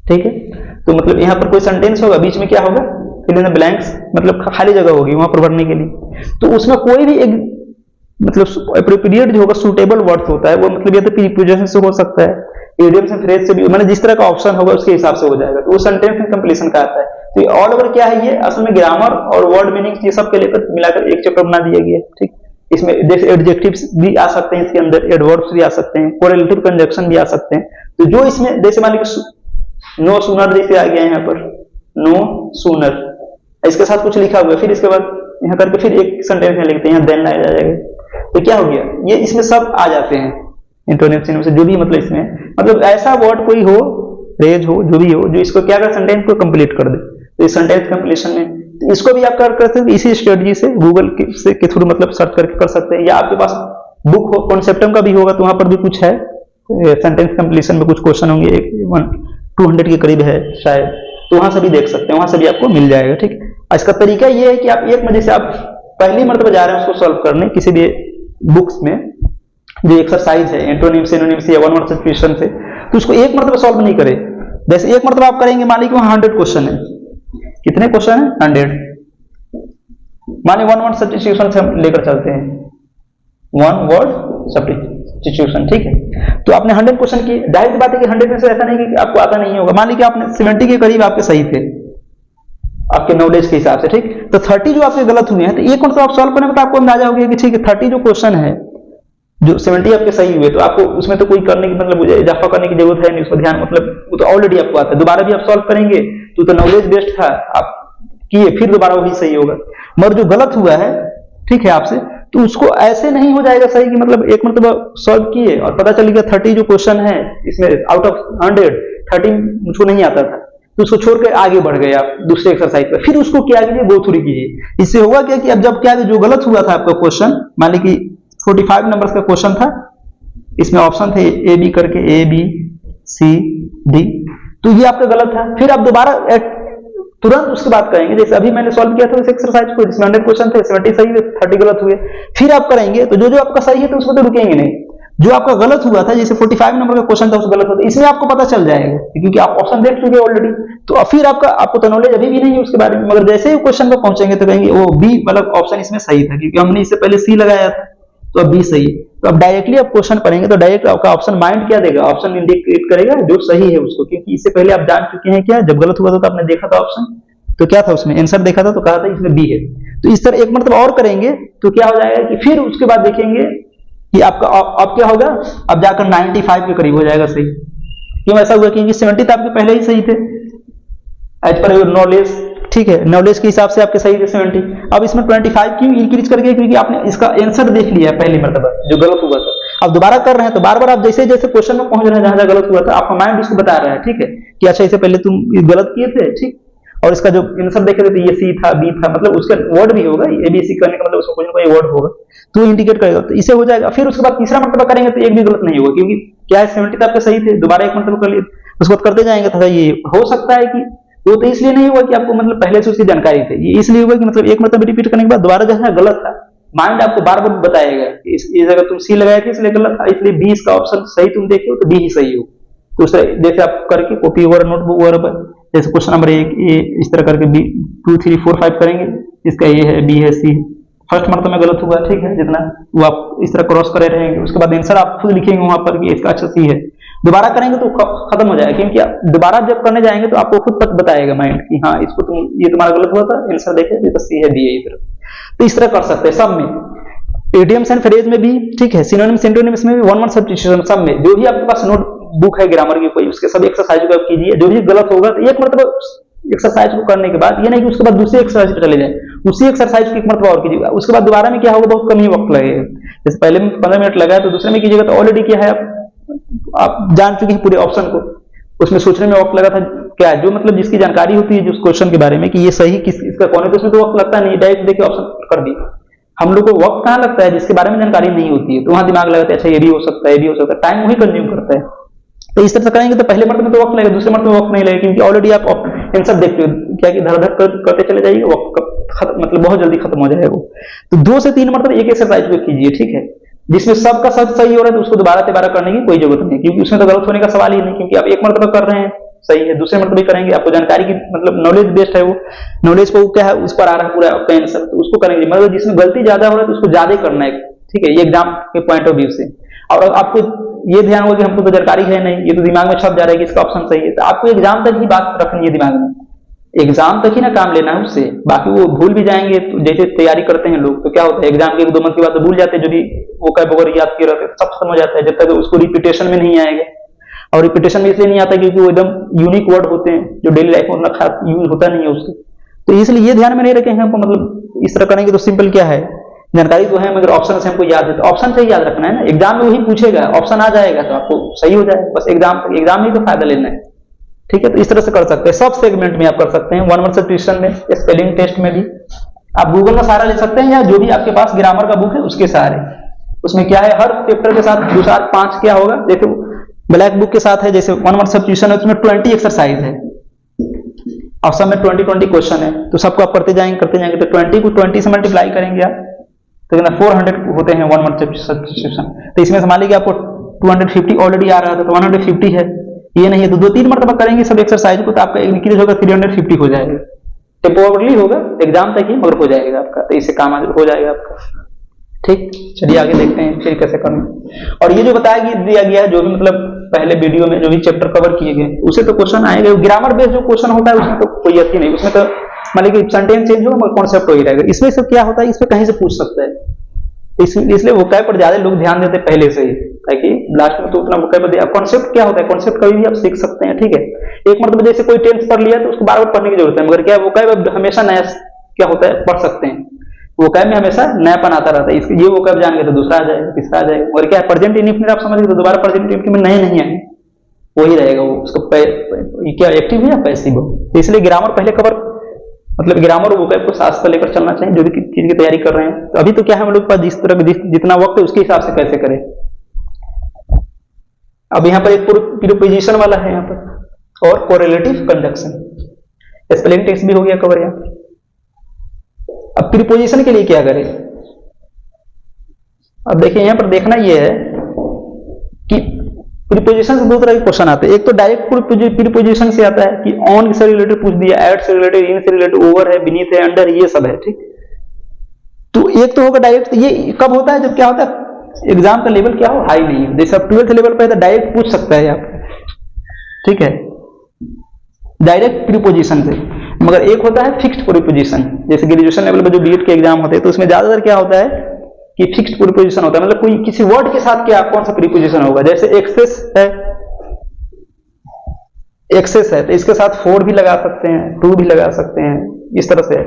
ठीक है, तो मतलब यहाँ पर कोई सेंटेंस होगा, बीच में क्या होगा, फिल इन द ब्लैंक्स, मतलब खाली जगह होगी वहां पर भरने के लिए। तो उसमें कोई भी एक मतलब एप्रोप्रिएट जो होगा सूटेबल वर्ड्स होता है वो मतलब ये तो प्रीपोजिशन से हो सकता है, इडियम्स एंड फ्रेज से भी, मतलब जिस तरह का ऑप्शन होगा उसके हिसाब से हो जाएगा, तो वो सेंटेंस कंप्लीशन का आता है। तो ये ऑल ओवर क्या है, ये असल में ग्रामर और वर्ड मीनिंग्स ये सब के लेकर मिलाकर एक चैप्टर बना दिया गया, ठीक। इसमें जैसे एडजेक्टिव्स भी आ सकते हैं इसके अंदर, एडवर्ब्स भी आ सकते हैं, कोरिलेटिव कंजंक्शन भी आ सकते हैं। तो जो इसमें जैसे मान लीजिए नो सूनर जैसे आ गया यहाँ पर, नो सूनर, इसके साथ कुछ लिखा हुआ है, फिर इसके बाद यहाँ करके फिर एक सेंटेंस में लिखते हैं, यहाँ देन आ जाएगा, तो क्या हो गया, ये इसमें सब आ जाते हैं इंटोनिम सिनोनिम से, जो भी मतलब इसमें मतलब ऐसा वर्ड कोई हो, फ्रेज हो, जो भी हो, जो इसको क्या कर सेंटेंस को कंप्लीट कर दे। तो इस सेंटेंस कंप्लीशन में तो इसको भी आप कर सकते हैं इसी स्ट्रेटजी से, गूगल के थ्रू मतलब सर्च करके कर सकते हैं, या आपके पास बुक हो, कॉन्सेप्टम का भी होगा तो वहां पर भी कुछ है, सेंटेंस कंप्लीशन में कुछ क्वेश्चन होंगे, 200 के करीब है शायद, तो वहां से भी देख सकते हैं, वहां से भी आपको मिल जाएगा, ठीक। इसका तरीका ये है कि आप एक मजे से आप पहली मरतबा जा रहे हैं उसको सॉल्व करने किसी भी बुक्स में, जो एक्सरसाइज है एंटोनिम सिनोनिम से या वन वर्ड सब्स्टिट्यूशन से, तो उसको एक मरतबा सॉल्व नहीं करें। जैसे एक मरतबा आप करेंगे, मान लीजिए वहां 100 क्वेश्चन है, कितने क्वेश्चन है, 100, मान लीजिए वन वर्ड सब्स्टिट्यूशन से हम लेकर चलते हैं, वन वर्ड सब्स्टिट्यूशन, ठीक है। तो आपने 100 क्वेश्चन किए, जाहिर सी बात है कि 100 में से ऐसा नहीं कि आपको आता नहीं होगा, मान लीजिए आपने 70 के करीब आपके सही थे आपके नॉलेज के हिसाब से, ठीक। तो 30 जो आपके गलत हुए हैं, तो एक मतलब आप सॉल्व करेंगे तो आपको अंदाजा हो गया कि ठीक है 30 जो क्वेश्चन है, जो 70 आपके सही हुए, तो आपको उसमें तो कोई करने की मतलब इजाफा करने की जरूरत है नहीं, उसको ध्यान मतलब वो तो ऑलरेडी आपको आता है, दोबारा भी आप सॉल्व करेंगे तो नॉलेज बेस्ड था, आप किए फिर दोबारा वही सही होगा। मगर जो गलत हुआ है, ठीक है, आपसे, तो उसको ऐसे नहीं हो जाएगा सही कि मतलब एक मतलब सॉल्व किए और पता चल गया 30 जो क्वेश्चन है इसमें आउट ऑफ 100 30 मुझको नहीं आता था, तो उसको छोड़ के आगे बढ़ गए आप दूसरे एक्सरसाइज पर, फिर उसको क्या कीजिए, गो थ्रू कीजिए। इससे होगा क्या कि अब जब क्या जो गलत हुआ था आपका क्वेश्चन, मान लीजिए कि 45 नंबर का क्वेश्चन था, इसमें ऑप्शन थे ए बी करके, ए बी सी डी, तो ये आपका गलत था, फिर आप दोबारा तुरंत उसके बाद करेंगे, जैसे अभी मैंने सॉल्व किया था इस एक्सरसाइज को, जिसमें 100 क्वेश्चन थे, 70 सही हुए, 30 गलत हुए, फिर आप करेंगे तो जो आपका सही है तो उसको तो रुकेंगे नहीं, जो आपका गलत हुआ था, जैसे 45 नंबर का क्वेश्चन था उसको गलत होता, इसमें आपको पता चल जाएगा क्योंकि आप ऑप्शन देख चुके ऑलरेडी, तो फिर आपको तो नॉलेज अभी भी नहीं है उसके बारे में, मगर जैसे ही क्वेश्चन पर पहुंचेंगे तो कहेंगे वो बी मतलब ऑप्शन इसमें सही था, क्योंकि हमने इससे पहले सी लगाया था, तो अब बी सही है। तो अब डायरेक्टली आप क्वेश्चन पढ़ेंगे तो डायरेक्ट आपका ऑप्शन माइंड क्या देगा, ऑप्शन इंडिकेट करेगा जो सही है उसको, क्योंकि इससे पहले आप जान चुके हैं क्या, जब गलत हुआ था तो आपने देखा था ऑप्शन, तो क्या था उसमें आंसर देखा था तो कहा था इसमें बी है। तो इस तरह एक मतलब और करेंगे तो क्या हो जाएगा कि फिर उसके बाद देखेंगे कि आपका अब क्या होगा, अब जाकर 95 के करीब हो जाएगा सही। क्यों ऐसा हुआ, क्योंकि 70 तो आपके पहले ही सही थे एज पर योर नॉलेज, ठीक है, नॉलेज के हिसाब से आपके सही थे 70, अब इसमें 25 क्यों इंक्रीज करके, क्योंकि आपने इसका आंसर देख लिया पहली मरतबा जो गलत हुआ था, अब दोबारा कर रहे हैं तो बार बार आप जैसे जैसे क्वेश्चन में पहुंच रहे हैं जहां गलत हुआ था आपका माइंड इसको बता रहा है, ठीक है, कि अच्छा इससे पहले तुम गलत किए थे, ठीक, और इसका जो आंसर देखे थे ये सी था बी था, मतलब उसका वर्ड भी होगा, ए बी सी करने का मतलब उसको कोई ना कोई वर्ड होगा तो इंडिकेट करेगा, तो इसे हो जाएगा। फिर उसके बाद तीसरा मरतबा करेंगे तो एक भी गलत नहीं होगा, क्योंकि क्या है 70 आपके सही थे, दोबारा एक मरतबा कर लिए, उसके बाद करते जाएंगे तो ये हो सकता है कि वो तो इसलिए नहीं हुआ कि आपको मतलब पहले से उसकी जानकारी थी, ये इसलिए हुआ कि मतलब एक मतलब रिपीट करने के बाद दोबारा जो है गलत था, माइंड आपको बार बार बताएगा इस जगह तुम सी लगाए थे इसलिए गलत था, इसलिए बी इसका ऑप्शन सही तुम देखे हो तो बी ही सही हो। तो जैसे आप करके कॉपी ओवर नोटबुक ओवर जैसे क्वेश्चन नंबर 1 ए इस तरह करके बी 2 3 4 5 करेंगे, इसका ए है बी है सी है, फर्स्ट मरतबा में गलत हुआ, ठीक है, जितना वो आप इस तरह क्रॉस करे रहेंगे, उसके बाद आंसर आप खुद लिखेंगे वहां पर कि इसका अच्छा सी है, दोबारा करेंगे तो खत्म हो जाएगा, क्योंकि दोबारा जब करने जाएंगे तो आपको खुद तक बताएगा माइंड कि हाँ इसको तुम ये तुम्हारा गलत हुआ था, आंसर देखे ये तो सी है बी है इस तरह। तो इस तरह कर सकते हैं सब में, इडियम्स एंड फ्रेज में भी, ठीक है, सिनोनिम्स सिंटोनिम्स में भी, वन वर्ड सब्स्टिट्यूशन सब में, जो भी आपके पास नोट बुक है ग्रामर की कोई, उसके सब एक्सरसाइज को आप कीजिए, जो भी गलत होगा तो एक मरतबा एक्सरसाइज को करने के बाद ये नहीं कि उसके बाद दूसरी एक्सरसाइज पे चले जाए, उसी एक्सरसाइज को एक मरतबा और कीजिएगा, उसके बाद दोबारा में क्या होगा बहुत कम ही वक्त लगेगा, जैसे पहले में 15 मिनट लगाया तो दूसरे में कीजिएगा तो ऑलरेडी क्या है आप आप जान चुके हैं पूरे ऑप्शन को, उसमें सोचने में वक्त लगा था क्या, जो मतलब जिसकी जानकारी होती है जो उस क्वेश्चन के बारे में कि ये सही किस इसका कौन है, तो उसमें तो वक्त लगता नहीं, डायरेक्ट देखिए ऑप्शन कर दी। हम लोग को वक्त कहाँ लगता है, जिसके बारे में जानकारी नहीं होती है तो वहां दिमाग लगाते हैं, अच्छा ये भी हो सकता है, ये भी हो सकता है, टाइम वही कंज्यूम करता है। तो इस तरह से करेंगे तो पहले मर्तबे में तो वक्त लगेगा, दूसरे मर्तबे में वक्त नहीं लगेगा, क्योंकि ऑलरेडी आप आंसर देखते हो क्या कि धर धर करते चले जाइए, वक्त मतलब बहुत जल्दी खत्म हो जाएगा वो। तो 2 से 3 मरतबा एक एक्सरसाइज को कीजिए, ठीक है, जिसमें सबका सब सही हो रहा है तो उसको दोबारा तिबारा करने की कोई जरूरत नहीं, क्योंकि उसमें तो गलत होने का सवाल ही नहीं, क्योंकि आप एक मरतबा कर रहे हैं सही है, दूसरे मरतबे करेंगे आपको जानकारी की मतलब नॉलेज बेस्ड है वो, नॉलेज को क्या है उस पर आ रहा है पूरा आपका आंसर, तो उसको करेंगे, मतलब जिसमें गलती ज्यादा हो रहा है तो उसको ज्यादा करना है, ठीक है, ये एग्जाम के पॉइंट ऑफ व्यू से। और आपको ये ध्यान होगा कि हमको तो जानकारी है नहीं, ये तो दिमाग में छप जा रहा है कि इसका ऑप्शन सही है, तो आपको एग्जाम तक ही बात रखनी है दिमाग में, एग्जाम तक ही ना काम लेना है उससे, बाकी वो भूल भी जाएंगे। तो जैसे तैयारी करते हैं लोग तो क्या होता है एग्जाम के 1-2 मंथ के बाद तो भूल जाते हैं, जो भी वो कैब वगैरह याद किए रहते हैं सब खत्म हो जाता है, जब तक उसको रिपीटेशन में नहीं आएगा। और रिपीटेशन में इसलिए नहीं आता क्योंकि वो एकदम यूनिक वर्ड होते हैं जो डेली लाइफ में उतना खास यूज होता नहीं है उसके, तो इसलिए ये ध्यान में नहीं रखेंगे हमको, मतलब इस तरह करेंगे तो सिंपल क्या है, जानकारी तो है मगर ऑप्शन से हमको याद है, तो ऑप्शन से ही याद रखना है ना, एग्जाम में वही पूछेगा, ऑप्शन आ जाएगा तो आपको सही हो जाएगा, बस एग्जाम में ही तो फायदा लेना है, ठीक है। तो इस तरह से कर सकते हैं, सब सेगमेंट में आप कर सकते हैं, 1 वर्ड सब्स्टिट्यूशन में, स्पेलिंग टेस्ट में भी आप गूगल का सहारा ले सकते हैं, या जो भी आपके पास ग्रामर का बुक है उसके सहारे। उसमें क्या है हर चैप्टर के साथ 2 4 5 क्या होगा, जैसे ब्लैक बुक के साथ है जैसे 1 वर्ड सब्स्टिट्यूशन है, उसमें 20 एक्सरसाइज है और सब में 20 क्वेश्चन है, तो सबको आप करते जाएंगे तो 20 को 20 से मल्टीप्लाई करेंगे आप तो कितना 400 होते हैं 1 वर्ड सब्स्टिट्यूशन। तो इसमें मान लीजिए आपको 250 ऑलरेडी आ रहा था तो 150 है, ये नहीं है तो 2-3 मरतबा करेंगे सब एक्सरसाइज को तो आपका इंक्रीज होगा 350 हो जाएगा, टेम्पोरली होगा एग्जाम तक ही मगर हो जाएगा आपका, तो इससे काम हो जाएगा आपका, ठीक। चलिए आगे देखते हैं फिर कैसे करना। और ये जो बताया दिया गया है जो भी मतलब पहले वीडियो में जो भी चैप्टर कवर किए गए उसे तो क्वेश्चन आएगा, ग्रामर बेस्ड जो क्वेश्चन होता है उसमें तो कोई यति नहीं, उसमें तो मान लीजिए सेंटेंस चेंज होगा मगर कॉन्सेप्ट वही रहेगा, इसमें से क्या होता है इसमें कहीं से पूछ सकता है, इसलिए वोकैब पर ज्यादा लोग ध्यान देते पहले से ही, ताकि लास्ट में तो उतना वोकैब पर कॉन्सेप्ट क्या होता है, कॉन्सेप्ट कभी भी आप सीख सकते हैं, ठीक है। एक मतलब जैसे कोई टेंस पढ़ लिया तो उसको बार बार पढ़ने की जरूरत है, मगर क्या वोकैब हमेशा नया क्या होता है पढ़ सकते हैं, वोकैब में हमेशा नयापन आता रहता है, ये वोकैब जाएंगे तो दूसरा आ जाएगा, तीसरा आ जाएगा, और क्या प्रेजेंट इंडेफिनिट आप समझ गए तो दोबारा प्रेजेंट इंडेफिनिट में नए नहीं आएंगे, वही रहेगा वो उसको क्या एक्टिव है या पैसिव हो। तो इसलिए ग्रामर पहले कवर मतलब ग्रामर और वोकैब को साथ साथ लेकर चलना चाहिए जो भी चीज की तैयारी कर रहे हैं। तो अभी तो क्या है हम लोग के पास जिस तरह जितना वक्त है उसके हिसाब से कैसे करें। अब यहाँ पर एक प्रीपोजिशन वाला है यहाँ पर और कोरिलेटिव कंजंक्शन, स्पेलिंग टेस्ट भी हो गया कवर यहाँ पर। अब प्रीपोजिशन के लिए क्या करें, अब देखिए यहाँ पर देखना यह है कि प्रीपोजिशन से 2 तरह के क्वेश्चन आते हैं, एक तो डायरेक्ट प्रीपोजिशन से आता है कि ऑन से रिलेटेड पूछ दिया, एट से रिलेटेड, इन से रिलेटेड, ओवर है, बीनीथ है, अंडर, ये सब है, ठीक। तो एक तो होगा डायरेक्ट, ये कब होता है जब क्या होता है एग्जाम का लेवल क्या हो हाई नहीं है, जैसे 12th लेवल पे तो डायरेक्ट पूछ सकता है आप, ठीक है, डायरेक्ट प्रीपोजिशन से। मगर एक होता है फिक्स्ड प्रीपोजिशन, जैसे ग्रेजुएशन लेवल पे जो बीएड के एग्जाम होते हैं तो उसमें ज्यादातर क्या होता है कि फिक्स्ड प्रीपोजिशन होता है, मतलब कोई किसी वर्ड के साथ क्या कौन सा प्रीपोजिशन होगा, जैसे एक्सेस है तो इसके साथ फोर भी लगा सकते हैं, टू भी लगा सकते हैं, इस तरह से।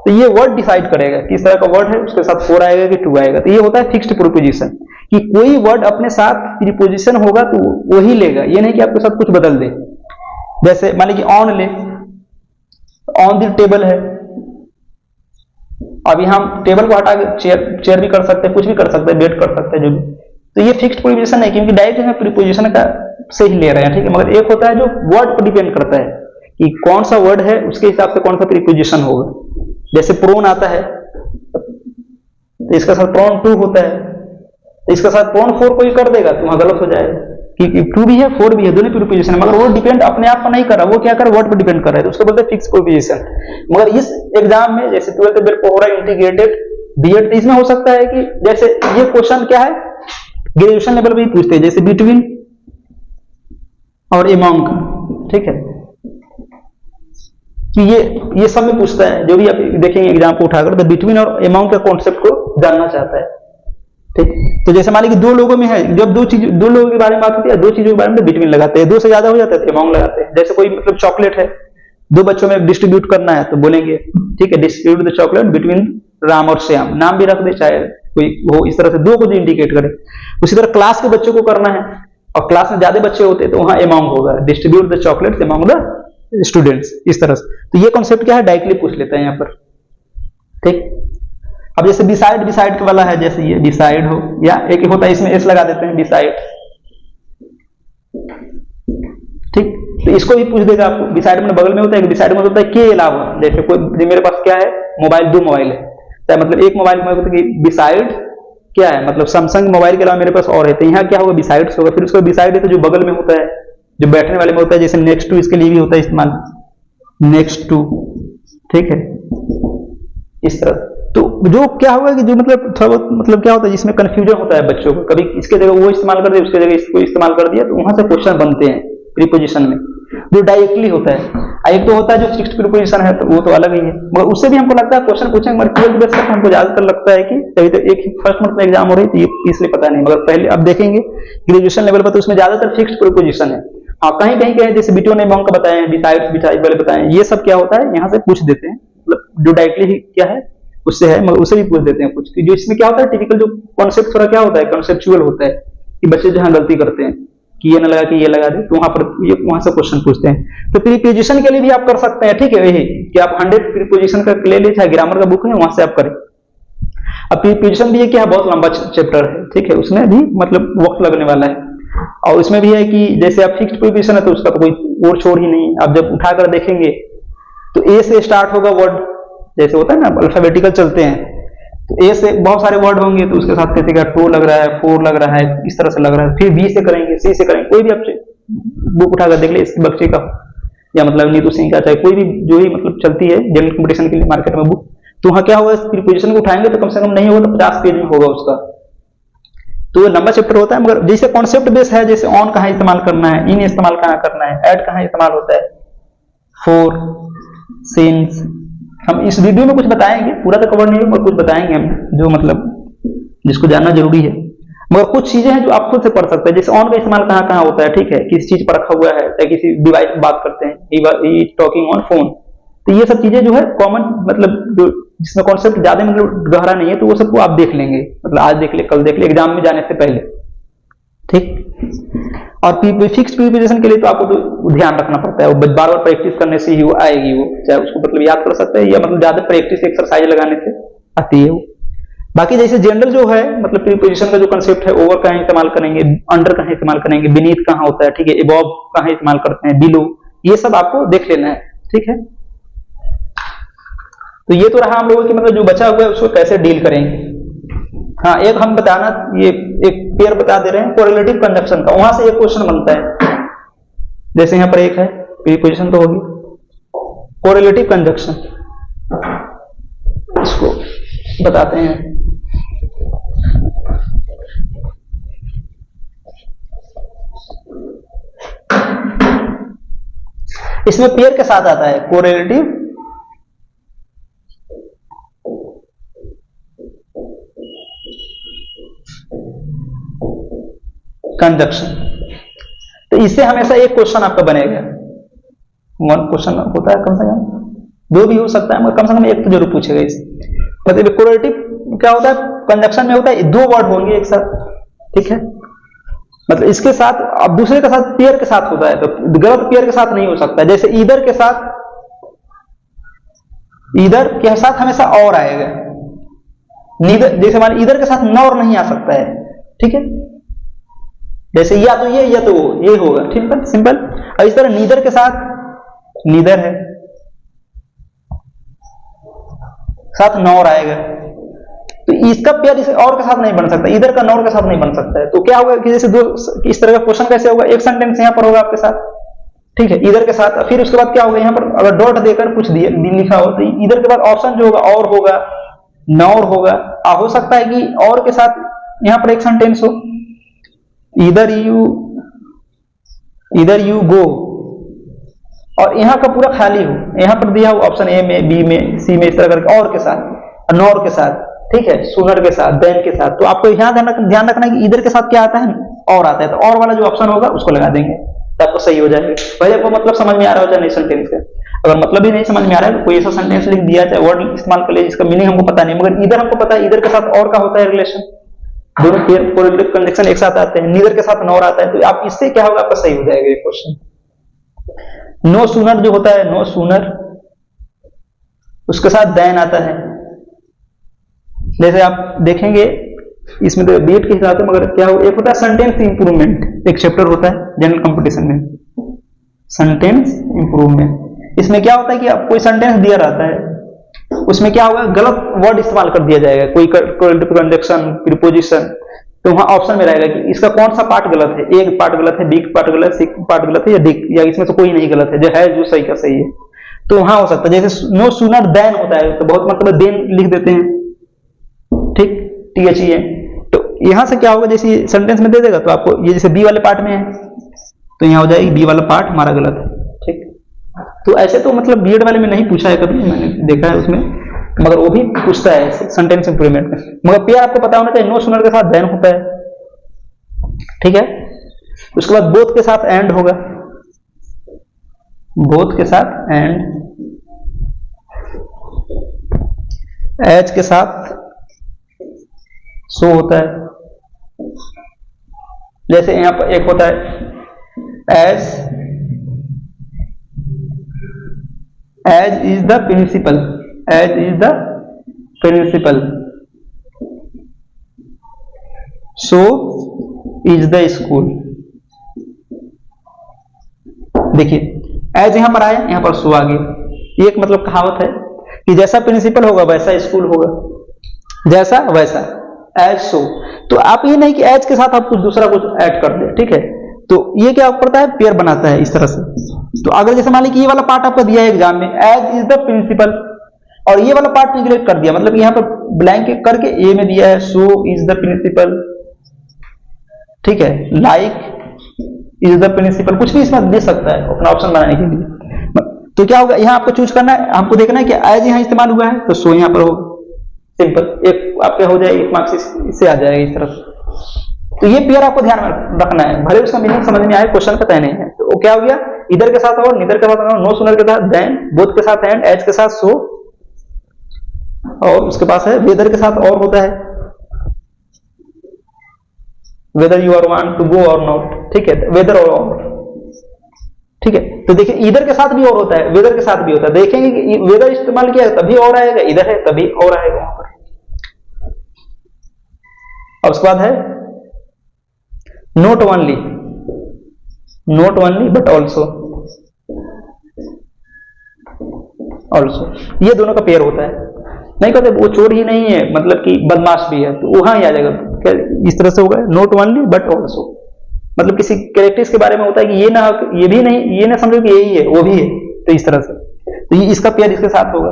तो ये वर्ड डिसाइड करेगा किस तरह का वर्ड है, उसके साथ फोर आएगा कि टू आएगा। तो ये होता है फिक्स्ड प्रीपोजिशन कि कोई वर्ड अपने साथ प्रीपोजिशन होगा तो वही लेगा, ये नहीं कि आपके साथ कुछ बदल दे। जैसे मान लीजिए ऑन ले, ऑन द टेबल है, अभी हम टेबल को हटा के चेयर भी कर सकते हैं, कुछ भी कर सकते हैं, बेड कर सकते हैं, जो भी। तो ये फिक्स्ड प्रीपोजिशन है क्योंकि डायरेक्ट हम प्रीपोजिशन का से ही ले रहे हैं, ठीक है। मगर एक होता है जो वर्ड पर डिपेंड करता है कि कौन सा वर्ड है उसके हिसाब से कौन सा प्रीपोजिशन होगा। जैसे प्रोन आता है तो इसका साथ प्रोन टू होता है, तो इसके साथ प्रोन फोर कोई कर देगा तो वहां गलत हो जाएगा कि टू भी है फोर भी है, दोनों प्रीपोजिशन है, मगर वो डिपेंड अपने आप पर नहीं कर रहा, वो क्या कर वर्ड पर डिपेंड कर रहा है, तो उसको बोलते हैं फिक्स प्रीपोजिशन। मगर इस एग्जाम में जैसे 12th बेड हो रहा है इंटीग्रेटेड बीएड, इसमें हो सकता है कि जैसे ये क्वेश्चन क्या है ग्रेजुएशन लेवल पे ही पूछते हैं, जैसे बिटवीन और एमॉन्ग, ठीक है, कि ये सब में पूछता है, जो भी आप देखेंगे एग्जाम को उठाकर तो बिटवीन और एमॉन्ग के कॉन्सेप्ट को जानना चाहता है, ठीक। तो जैसे मान लीजिए दो लोगों में है, जब दो लोगों के बारे में बात होती है, दो चीजों के बारे में तो बिटवीन लगाते हैं, दो से ज्यादा हो जाता है तो एमॉन्ग लगाते हैं। जैसे कोई मतलब चॉकलेट है, दो बच्चों में डिस्ट्रीब्यूट करना है तो बोलेंगे ठीक है distribute the chocolate between Ram और श्याम, नाम भी रख दे चाहे कोई हो, इस तरह से दो को जो इंडिकेट करे। उसी तरह क्लास के बच्चों को करना है और क्लास में ज्यादा बच्चे होते हैं तो वहां अमंग होगा, distribute the chocolates among the students, इस तरह से। तो ये कॉन्सेप्ट क्या है, डायरेक्टली पूछ लेते हैं यहाँ पर, ठीक। अब जैसे बिसाइड, बिसाइड वाला है, जैसे ये बिसाइड हो, या एक होता है इसमें एस लगा देते हैं, बिसाइड, ठीक। तो इसको भी पूछ देगा आपको, बिसाइड में बगल में होता है, बिसाइड में होता है के अलावा, जैसे कोई मेरे पास क्या है मोबाइल, 2 मोबाइल है, चाहे मतलब एक मोबाइल में होता है कि बिसाइड क्या है, मतलब सैमसंग मोबाइल के अलावा मेरे पास और है, तो यहाँ क्या होगा, बिसाइड्स होगा। फिर उसको बिसाइड है तो जो बगल में होता है, जो बैठने वाले में होता है, जैसे नेक्स्ट टू, इसके लिए भी होता है इस्तेमाल, नेक्स्ट टू, ठीक है, इस तरह। तो जो क्या होगा कि जो मतलब थोड़ा बहुत मतलब क्या होता है, जिसमें कंफ्यूजन होता है बच्चों को, कभी इसके जगह वो इस्तेमाल कर दिया, उसके जगह इसको इस्तेमाल कर दिया, तो वहां से क्वेश्चन बनते हैं प्रीपोजिशन में, जो डायरेक्टली होता है। एक तो होता है जो फिक्स्ड प्रीपोजिशन है, तो वो तो अलग ही है, मगर उससे भी हमको लगता है क्वेश्चन पूछेंगे, मगर 12th बेस तक हमको ज्यादातर लगता है कि तभी तो एक फर्स्ट मंथ में एग्जाम हो रही है, तो ये इसलिए पता नहीं, मगर पहले अब देखेंगे ग्रेजुएशन लेवल पर तो उसमें ज्यादातर फिक्स्ड प्रीपोजिशन है। हाँ, कहीं कहीं कहीं जैसे बीटो ने अमंग का बताए, बिसाइड्स, बिसाइड वाले बताए, ये सब क्या होता है यहाँ से पूछ देते हैं, मतलब जो डायरेक्टली क्या है उससे है, मगर उससे भी पूछ देते हैं कुछ, जो इसमें क्या होता है टिपिकल जो कॉन्सेप्ट थोड़ा क्या होता है, कॉन्सेप्चुअल होता है, कि बच्चे जहां गलती करते हैं कि ये ना लगा कि ये लगा दे, तो वहां पर ये वहां से क्वेश्चन पूछते हैं। तो प्रीपोजिशन के लिए भी आप कर सकते हैं, ठीक है, यही कि आप 100 प्रीपोजिशन का ले ले, चाहे ग्रामर का बुक है वहां से आप करें। अब प्रीपोजिशन भी है क्या, बहुत लंबा चैप्टर है, ठीक है, उसमें भी मतलब वक्त लगने वाला है, और उसमें भी है कि जैसे आप फिक्स्ड प्रीपोजिशन है तो उसका तो कोई और छोड़ ही नहीं, आप जब उठाकर देखेंगे तो ए से स्टार्ट होगा वर्ड, जैसे होता है ना अल्फाबेटिकल चलते हैं, तो ए से बहुत सारे वर्ड होंगे, तो उसके साथ कैसे 2 लग रहा है, 4 लग रहा है, इस तरह से लग रहा है, फिर बी से करेंगे, सी से करेंगे, कोई भी आप बुक उठाकर देख ले इसके बच्चे का, या मतलब नीतू सिंह का, चाहे कोई भी जो ही मतलब चलती है जनरल कंपटीशन के लिए मार्केट में बुक, तो वहां क्या होगा, प्रीपोजिशन को उठाएंगे तो कम से कम नहीं होगा तो 50 पेज में होगा उसका, तो लंबा चैप्टर होता है। मगर जैसे कॉन्सेप्ट बेस है, जैसे ऑन कहाँ इस्तेमाल करना है, इन इस्तेमाल कहाँ करना है, एड कहाँ इस्तेमाल होता है, फॉर, सिंस, हम इस वीडियो में कुछ बताएंगे, पूरा तो कवर नहीं होगा, कुछ बताएंगे हम जो मतलब जिसको जानना जरूरी है, मगर कुछ चीजें हैं जो आप खुद से पढ़ सकते हैं, जैसे ऑन का इस्तेमाल कहाँ कहाँ होता है, ठीक है, किस चीज पर रखा हुआ है, या किसी डिवाइस में बात करते हैं, टॉकिंग ऑन फोन, तो ये सब चीजें जो है कॉमन, मतलब जो जिसमें कॉन्सेप्ट ज्यादा मतलब गहरा नहीं है, तो वो सबको आप देख लेंगे, मतलब आज देख ले, कल देख ले, एग्जाम में जाने से पहले, ठीक। और फिक्स्ड प्रीपोजिशन के लिए तो आपको तो ध्यान रखना पड़ता है, वो बार बार प्रैक्टिस करने से ही वो आएगी, वो चाहे उसको मतलब याद कर सकते हैं, या मतलब ज्यादा प्रैक्टिस एक्सरसाइज लगाने से आती है वो। बाकी जैसे जनरल जो है मतलब प्रीपोजिशन का जो कंसेप्ट है, ओवर कहाँ इस्तेमाल करेंगे, अंडर कहाँ इस्तेमाल करेंगे, बीनीथ कहाँ होता है, ठीक है, अबव कहाँ इस्तेमाल करते हैं, बिलो, ये सब आपको देख लेना है, ठीक है। तो ये तो रहा हम लोगों की मतलब जो बचा हुआ है उसको कैसे डील करेंगे। हाँ, एक हम बताना, ये एक पेयर बता दे रहे हैं कोरिलेटिव कंजक्शन का, वहां से एक क्वेश्चन बनता है, जैसे यहां पर एक है प्रीपोजिशन तो होगी, कोरिलेटिव कंजक्शन, इसको बताते हैं। इसमें पेयर के साथ आता है कोरिलेटिव कंजक्शन, तो इससे हमेशा एक क्वेश्चन आपका बनेगा, 1 क्वेश्चन होता है, कम से कम 2 भी हो सकता है, मगर कम से कम एक तो जरूर पूछेगा इससे। मतलब कोरिलेटिव क्या होता है, कंजक्शन में होता है 2 वर्ड होंगे एक साथ, ठीक है, मतलब इसके साथ अब दूसरे के साथ पेयर के साथ होता है, तो गलत पेयर के साथ नहीं हो सकता, जैसे ईदर के साथ, ईदर के साथ हमेशा और आएगा, नीदर, जैसे मान ईदर के साथ नॉर नहीं आ सकता है, ठीक है, जैसे या तो ये या तो वो, ये होगा, ठीक है, सिंपल। और इस तरह नीदर के साथ नीदर है, साथ नॉर आएगा, तो इसका पेयर इस और के साथ नहीं बन सकता, इधर का नॉर के साथ नहीं बन सकता है, तो क्या होगा कि जैसे दो इस तरह का क्वेश्चन कैसे होगा, एक सेंटेंस यहां पर होगा आपके साथ, ठीक है, इधर के साथ, फिर उसके बाद क्या होगा, यहां पर अगर डॉट देकर कुछ दिया लिखा हो तो इधर के बाद ऑप्शन जो होगा और होगा, नॉर होगा, हो सकता है कि और के साथ यहां पर एक सेंटेंस हो, इधर यू गो, और यहां का पूरा खाली हो, यहां पर दिया हो ऑप्शन ए में, बी में, सी में, इस तरह करके और के साथ, नॉर के साथ, ठीक है, सुनर के साथ, देन के साथ, तो आपको यहां ध्यान रखना है कि इधर के साथ क्या आता है, और आता है, तो और वाला जो ऑप्शन होगा उसको लगा देंगे, तो आपको सही हो जाएगा। भाई आपको मतलब समझ में आ रहा हो चाहे नहीं सेंटेंस का, अगर मतलब ही नहीं समझ में आ रहा है तो कोई ऐसा सेंटेंस लिख दिया, चाहे वर्ड इस्तेमाल कर ले जिसका मीनिंग हमको पता नहीं, मगर इधर हमको पता है, इधर के साथ और का होता है रिलेशन, दोनों कोरिलेटिव कंजक्शन एक साथ आते हैं, नीदर के साथ नॉर आता है, तो आप इससे क्या होगा, आपका सही हो जाएगा ये क्वेश्चन। नो सूनर जो होता है, नो सूनर, उसके साथ देन आता है। जैसे आप देखेंगे इसमें तो बीएड के हिसाब से, मगर क्या हो, एक होता है सेंटेंस इंप्रूवमेंट, एक चैप्टर होता है जनरल कंपटीशन में, सेंटेंस इंप्रूवमेंट। इसमें क्या होता है कि आप कोई सेंटेंस दिया रहता है, उसमें क्या होगा, गलत वर्ड इस्तेमाल कर दिया जाएगा, कोई कोरिलेटिव कंजक्शन, प्रीपोजिशन, तो वहां ऑप्शन में रहेगा कि इसका कौन सा पार्ट गलत है, ए पार्ट गलत है, बी पार्ट गलत है, सी पार्ट गलत है, या डी, या इसमें से कोई नहीं गलत है, जो है जो सही का सही है। तो वहां हो सकता है, जैसे नो सूनर देन होता है, तो बहुत मतलब देन लिख देते हैं, ठीक, THE है। तो यहां से क्या होगा, जैसे सेंटेंस में दे देगा तो आपको ये जैसे बी वाले पार्ट में है, तो यहां हो जाएगी बी वाला पार्ट हमारा गलत है, ठीक। तो ऐसे तो मतलब बीएड वाले में नहीं पूछा है कभी, मैंने देखा है उसमें, मगर वो भी पूछता है सेंटेंस इंप्रूवमेंट में। मगर पेयर आपको पता होना चाहिए, नो सूनर के साथ देन होता है, ठीक है। उसके बाद बोथ के साथ एंड होगा, बोथ के साथ एंड, एज के साथ सो होता है। जैसे यहां पर एक होता है as is the principal, as is the principal, so is the school. देखिए एज यहां पर आया, यहां पर सो आ गया। एक मतलब कहावत है कि जैसा प्रिंसिपल होगा वैसा स्कूल होगा, जैसा वैसा, एज सो। तो आप ये नहीं कि एज के साथ आप कुछ दूसरा कुछ ऐड कर दे, ठीक है। तो ये क्या करता है, पेयर बनाता है इस तरह से। तो अगर जैसे मान लीजिए कि ये वाला पार्ट आपका दिया है एग्जाम में, एज इज द प्रिंसिपल, और ये वाला पार्ट निगलेक्ट कर दिया, मतलब यहाँ पर ब्लैंक करके ए में दिया है सो इज द प्रिंसिपल, ठीक है, लाइक इज द प्रिंसिपल, कुछ भी इसमें दे सकता है अपना ऑप्शन बनाने के लिए। तो क्या होगा, यहाँ आपको चूज करना है, हमको देखना है कि एज यहाँ इस्तेमाल हुआ है तो सो यहाँ पर होगा, सिंपल, एक आपके हो जाएगा, एक मार्क्स इससे आ जाएगा इस तरफ। तो ये पेयर आपको ध्यान में रखना है, भले उसका मीनिंग समझ में आए, क्वेश्चन पता नहीं है। तो वो क्या हो गया, इधर के साथ और, निधर के साथ और, नो सूनर के साथ देन, बोथ के साथ एंड, एज के साथ सो, और उसके पास है वेदर के साथ और होता है, whether you are want to go or not, ठीक है, वेदर और, ठीक है। तो देखिए इधर के साथ भी और होता है, वेदर के साथ भी होता है। देखेंगे कि वेदर इस्तेमाल किया तभी और आएगा, इधर है तभी और आएगा वहां पर। अब उसके बाद है note only, note only but also, also, ये दोनों का पेयर होता है। नहीं कहते वो चोर ही नहीं है, मतलब कि बदमाश भी है, तो वहां ही आ जाएगा, इस तरह से होगा, नोट ओनली बट ऑल्सो, मतलब किसी कैरेक्टर्स के बारे में होता है कि ये ना, ये भी नहीं, ये ना समझो कि यही है वो भी है, तो इस तरह से, तो ये इसका पेयर इसके साथ होगा,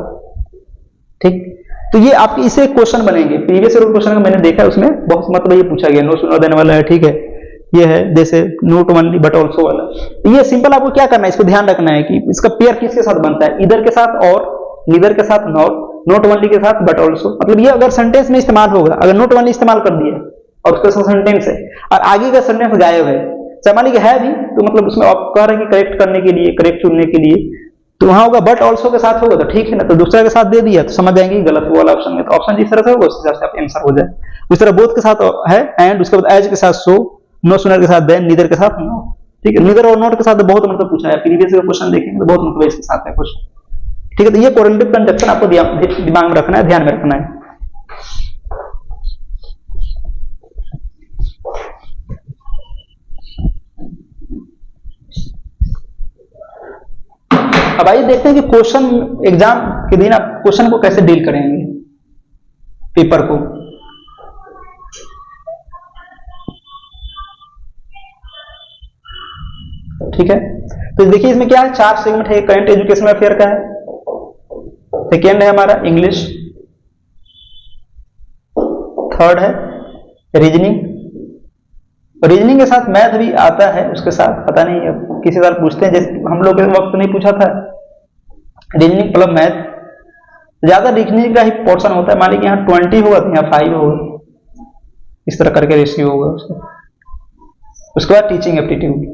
ठीक। तो ये आपके इसे क्वेश्चन बनेंगे, प्रीवियस ईयर क्वेश्चन का मैंने देखा है, उसमें बहुत मतलब ये पूछा गया, नो सूनर देन वाला है, ठीक है, ये है जैसे नोट ओनली बट ऑल्सो वाला। तो ये सिंपल आपको क्या करना है, इसको ध्यान रखना है कि इसका पेयर किसके साथ बनता है, इधर के साथ और, नीदर के साथ नॉट, नोट ओनली के साथ बट ऑल्सो। मतलब ये अगर सेंटेंस में इस्तेमाल होगा, अगर नोट ओनली इस्तेमाल कर दिया और उसके साथ सेंटेंस है और आगे का सेंटेंस गायब है, मान लीजिए है भी, तो मतलब उसमें आप कह रहे हैं कि करेक्ट करने के लिए, करेक्ट चुनने के लिए, तो वहां होगा बट ऑल्सो के साथ होगा, तो ठीक है ना, तो दूसरा के साथ दे दिया तो समझ जाएंगे गलत वो वाला ऑप्शन में, तो ऑप्शन जिस तरह से होगा उस हिसाब से आप आंसर हो जाए। उस तरह बोथ के साथ है एंड, उसके बाद एज के साथ सो, नो सूनर के साथ देन, नीदर के साथ नो, ठीक है। नीदर और नोट के साथ बहुत मतलब पूछा है, प्रीवियस क्वेश्चन देखेंगे तो बहुत मतलब इसके साथ है कुछ, ठीक है। तो ये कोरिलेटिव कंजक्शन आपको दिमाग में रखना है, ध्यान में रखना है। अब आइए देखते हैं कि क्वेश्चन एग्जाम के दिन आप क्वेश्चन को कैसे डील करेंगे, पेपर को। ठीक है, तो देखिए इसमें क्या है, 4 सेगमेंट है, करंट एजुकेशन अफेयर का है, सेकेंड है हमारा इंग्लिश, थर्ड है रीजनिंग, रीजनिंग के साथ मैथ भी आता है उसके साथ, पता नहीं अब किसी साल पूछते हैं, जैसे हम लोग के वक्त नहीं पूछा था, रीजनिंग प्लस मैथ, ज्यादा रीजनिंग का ही पोर्शन होता है, मान लीजिए यहाँ 20 होगा तो यहाँ 5 होगा, इस तरह करके रेशियो होगा उसका। उसके बाद टीचिंग एप्टीट्यूड,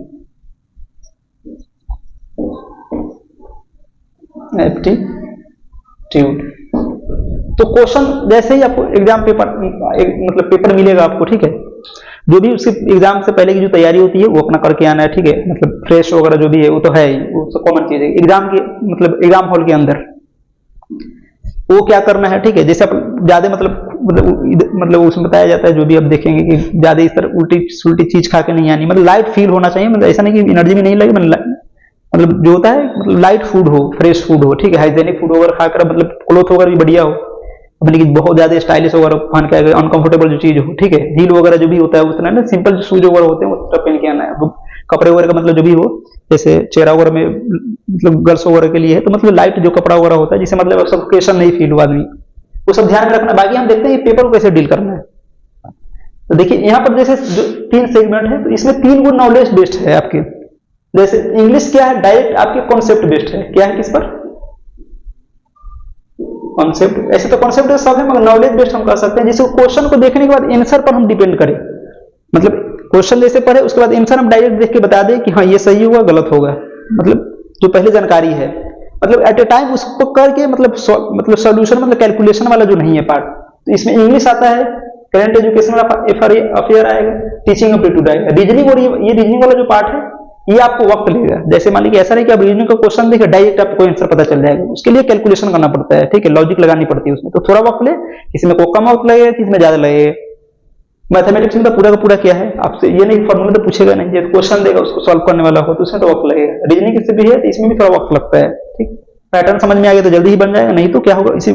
एप्टीट्यूड तो क्वेश्चन जैसे ही आपको एग्जाम पेपर मतलब पेपर मिलेगा आपको, ठीक है, जो भी उसके एग्जाम से पहले की जो तैयारी होती है वो अपना करके आना है, ठीक है, मतलब फ्रेश वगैरह जो भी है वो तो है ही, वो सब कॉमन चीज है एग्जाम की, मतलब एग्जाम हॉल के अंदर वो क्या करना है, ठीक है। जैसे आप ज्यादा मतलब उसमें बताया जाता है, जो भी आप देखेंगे कि ज्यादा इस तरह उल्टी सुल्टी चीज खा के नहीं आनी, मतलब लाइट फील होना चाहिए, मतलब ऐसा नहीं कि एनर्जी में नहीं लगे, मतलब जो होता है मतलब लाइट फूड हो, फ्रेश फूड हो, ठीक है, हाइजेनिक फूड वगैरह खाकर, मतलब क्लोथ वगैरह भी बढ़िया हो, अपनी की बहुत ज्यादा स्टाइलिश वगैरह पहन के अनकंफर्टेबल जो चीज हो, ठीक है, हील वगैरह जो भी होता है उतना ना, सिंपल शूज वगैरह होते हैं वो पहन के आना है, कपड़े वगैरह का मतलब जो भी हो, जैसे चेहरा वगैरह में मतलब गर्ल्स वगैरह के लिए है तो मतलब लाइट जो कपड़ा वगैरह होता है जिससे मतलब सफोकेशन नहीं फील हो आदमी, वो सब ध्यान में रखना। बाकी हम देखते हैं पेपर को कैसे डील करना है। तो देखिए यहाँ पर जैसे जो 3 सेगमेंट है तो इसमें 3 गो नॉलेज बेस्ड है आपके। जैसे इंग्लिश क्या है, डायरेक्ट आपके कॉन्सेप्ट बेस्ड है, क्या है किस पर, कॉन्सेप्ट। ऐसे तो कॉन्सेप्ट सब है मगर नॉलेज बेस्ड हम कर सकते हैं, जिसको क्वेश्चन को देखने के बाद आंसर पर हम डिपेंड करें, मतलब क्वेश्चन जैसे पढ़े उसके बाद आंसर हम डायरेक्ट देख के बता दें कि हाँ ये सही होगा गलत होगा, मतलब जो पहले जानकारी है, मतलब एट ए टाइम उसको करके मतलब सॉल्यूशन मतलब कैलकुलेशन वाला जो नहीं है पार्ट। तो इसमें इंग्लिश आता है, करंट एजुकेशन अफेयर आएगा, टीचिंग एप्टीट्यूड आएगा, रीजनिंग, और ये रीजनिंग वाला जो पार्ट है ये आपको वक्त लेगा। जैसे मान लीजिए ऐसा नहीं कि आप रीजनिंग का क्वेश्चन देखे डायरेक्ट आपको आंसर पता चल जाएगा, उसके लिए कैलकुलेशन करना पड़ता है, ठीक है, लॉजिक लगानी पड़ती है उसमें, तो थोड़ा वक्त ले, किसी में को कम वक्त लगेगा, किसी में ज्यादा लगेगा। मैथमेटिक्स में तो पूरा का पूरा क्या है, आपसे ये नहीं फॉर्मूला तो पूछेगा नहीं, जब क्वेश्चन देगा उसको सॉल्व करने वाला हो तो उसमें तो वक्त लगेगा। रीजनिंग से भी है तो इसमें भी थोड़ा वक्त लगता है, ठीक, पैटर्न समझ में आ गया तो जल्दी ही बन जाएगा, नहीं तो क्या होगा, इसी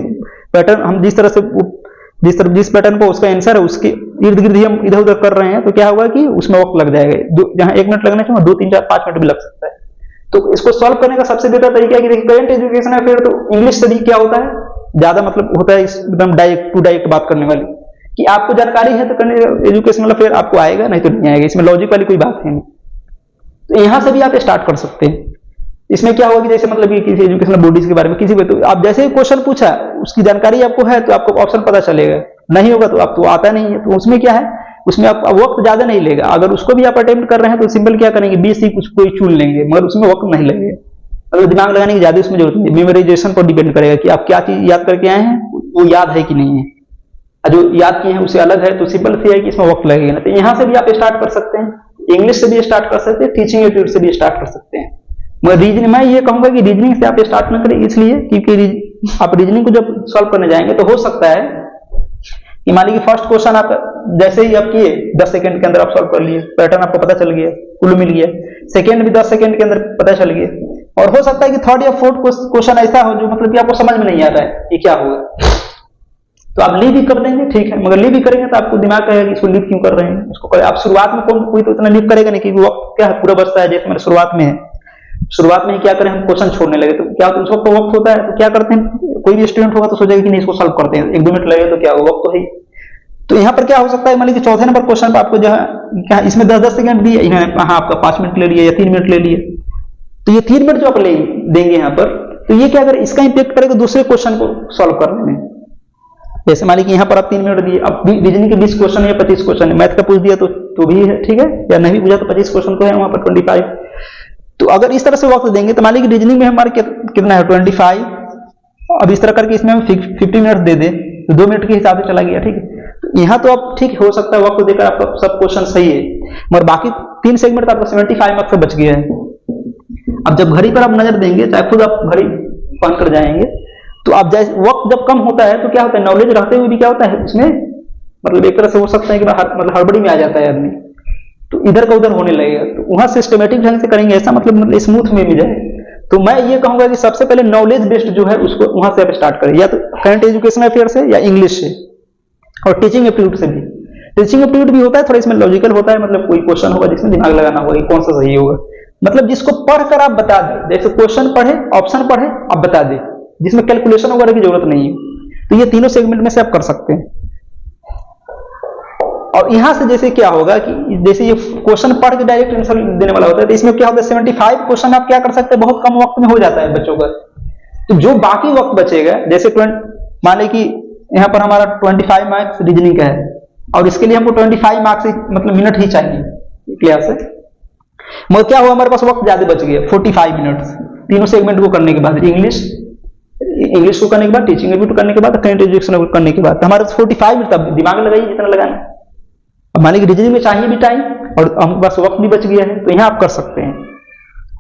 पैटर्न हम जिस पैटर्न को उसका आंसर है उसके इर्द गिर्द ही हम इधर उधर कर रहे हैं तो क्या होगा कि उसमें वक्त लग जाएगा, जहां 1 मिनट लगना चाहिए 2, 3, 4, 5 मिनट भी लग सकता है। तो इसको सॉल्व करने का सबसे बेहतर तरीका है कि देखिए करंट एजुकेशन है, फिर तो इंग्लिश से भी क्या होता है, ज्यादा मतलब होता है एकदम डायरेक्ट टू डायरेक्ट बात करने वाली, कि आपको जानकारी है तो करंट एजुकेशन वाला फिर आपको आएगा, नहीं तो नहीं आएगा, इसमें लॉजिक वाली कोई बात है नहीं। तो यहां से भी आप स्टार्ट कर सकते हैं। इसमें क्या होगा कि जैसे मतलब किसी एजुकेशनल बॉडीज के बारे में किसी को तो आप जैसे ही क्वेश्चन पूछा उसकी जानकारी आपको है तो आपको ऑप्शन पता चलेगा, नहीं होगा तो आपको आता नहीं है, तो उसमें क्या है, उसमें आप वक्त ज्यादा नहीं लेगा। अगर उसको भी आप अटेम्प्ट कर रहे हैं तो सिंपल क्या करेंगे, 20 ही कुछ कोई चुन लेंगे, मगर उसमें वक्त नहीं लगेगा, अगर दिमाग लगाने की ज्यादा उसमें जरूरत नहीं, मेमोराइजेशन पर डिपेंड करेगा कि आप क्या चीज याद करके आए हैं वो याद है कि नहीं है, जो याद किए हैं उससे अलग है, तो सिंपल सी है कि इसमें वक्त लगेगा ना। तो यहाँ से भी आप स्टार्ट कर सकते हैं, इंग्लिश से भी स्टार्ट कर सकते हैं, टीचिंग एप्टीट्यूड से भी स्टार्ट कर सकते हैं। मगर रीजनिंग मैं ये कहूंगा कि रीजनिंग से आप स्टार्ट न करें, इसलिए क्योंकि आप रीजनिंग को जब सॉल्व करने जाएंगे तो हो सकता है कि मान लीजिए फर्स्ट क्वेश्चन आप जैसे ही आप किए 10 सेकंड के अंदर आप सॉल्व कर लिए, पैटर्न आपको पता चल गया, क्लू मिल गया, सेकंड भी 10 सेकंड के अंदर पता चल गया, और हो सकता है कि थर्ड या फोर्थ क्वेश्चन ऐसा हो जो मतलब कि आपको समझ में नहीं आ रहा है कि क्या होगा, तो आप लीव भी कर देंगे, ठीक है, मगर लीव भी करेंगे तो आपको दिमाग कहेगा कि इसको लीव क्यों कर रहे हैं, उसको करें। आप शुरुआत में कोई तो इतना लीव करेगा नहीं, क्योंकि वक्त क्या है पूरा बचता है, जैसे मेरे शुरुआत में है, शुरुआत में ही क्या करें हम क्वेश्चन छोड़ने लगे, तो क्या उस वक्त वक्त होता है तो क्या करते हैं, कोई भी स्टूडेंट होगा तो सोचेगा कि नहीं इसको सॉल्व करते हैं, 1-2 मिनट लगेगा तो क्या होगा, वक्त तो है। तो यहाँ पर क्या हो सकता है, मान लीजिए चौथे नंबर क्वेश्चन पर आपको जो है इसमें 10-10 सेकंड दिए, इन्होंने हाँ आपका 5 मिनट ले लिया या 3 मिनट ले लिए, तो ये 3 मिनट जो आप ले देंगे यहाँ पर, तो ये क्या करें, इसका इंपैक्ट करेगा दूसरे क्वेश्चन को सॉल्व करने में। जैसे मान लीजिए यहाँ पर आप 3 मिनट दिए, अब रीजनिंग के 20 क्वेश्चन या 25 क्वेश्चन है, मैथ का पूछ दिया तो भी है, ठीक है, या नहीं पूछा तो 25 क्वेश्चन तो है वहां पर 25। तो अगर इस तरह से वक्त देंगे तो मान लीजिए रीजनिंग में हमारे कितना है 25, अब इस तरह करके इसमें हम 50 मिनट दे दे तो 2 मिनट के हिसाब से चला गया, ठीक है। तो यहाँ तो आप ठीक हो सकता है वक्त देकर आपका सब क्वेश्चन सही है, मगर बाकी 3 सेगमेंट तो आपका 75 मार्क्स बच गया है। अब जब घड़ी पर आप नजर देंगे, चाहे खुद आप घड़ी पहन कर जाएंगे, तो आप जैसे वक्त जब कम होता है तो क्या होता है, नॉलेज रहते हुए भी क्या होता है उसमें मतलब एक तरह से हो सकता है कि मतलब हड़बड़ी में आ जाता है आदमी, तो इधर का उधर होने लगेगा। तो वहां सिस्टमेटिक ढंग से करेंगे ऐसा मतलब स्मूथ में भी जाए। तो मैं ये कहूंगा कि सबसे पहले नॉलेज बेस्ड जो है उसको वहां से आप स्टार्ट करें, या तो करंट एजुकेशन अफेयर से या इंग्लिश से, और टीचिंग एप्टीट्यूड से भी। टीचिंग एप्टीट्यूड भी होता है थोड़ा इसमें लॉजिकल होता है, मतलब कोई क्वेश्चन होगा जिसमें दिमाग लगाना होगा कि कौन सा सही होगा, मतलब जिसको पढ़कर आप बता दें, जैसे क्वेश्चन पढ़े ऑप्शन पढ़े आप बता दें, जिसमें कैलकुलेशन वगैरह की जरूरत नहीं है। तो ये तीनों सेगमेंट में से आप कर सकते हैं। और यहां से जैसे क्या होगा कि जैसे ये क्वेश्चन पढ़ के डायरेक्ट आंसर देने वाला होता है, तो इसमें क्या होता है 75 क्वेश्चन आप क्या कर सकते हैं, बहुत कम वक्त में हो जाता है बच्चों का। तो जो बाकी वक्त बचेगा, जैसे मान लें कि यहाँ पर हमारा 25 मार्क्स रीजनिंग का है और इसके लिए हमको 25 मार्क्स मतलब मिनट ही चाहिए क्लास से, मगर क्या हुआ हमारे पास वक्त ज्यादा बच गया 45 मिनट तीनों सेगमेंट को करने के बाद, इंग्लिश इंग्लिश को करने के बाद, टीचिंग एप्टीट्यूड करने के बाद, करंट एजुकेशन करने के बाद, तो हमारे 45 मिनट, तब दिमाग लगाइए जितना लगाना है। अब मान लीजिए रीजनिंग में चाहिए भी टाइम और हमारे पास वक्त भी बच गया है, तो यहाँ आप कर सकते हैं।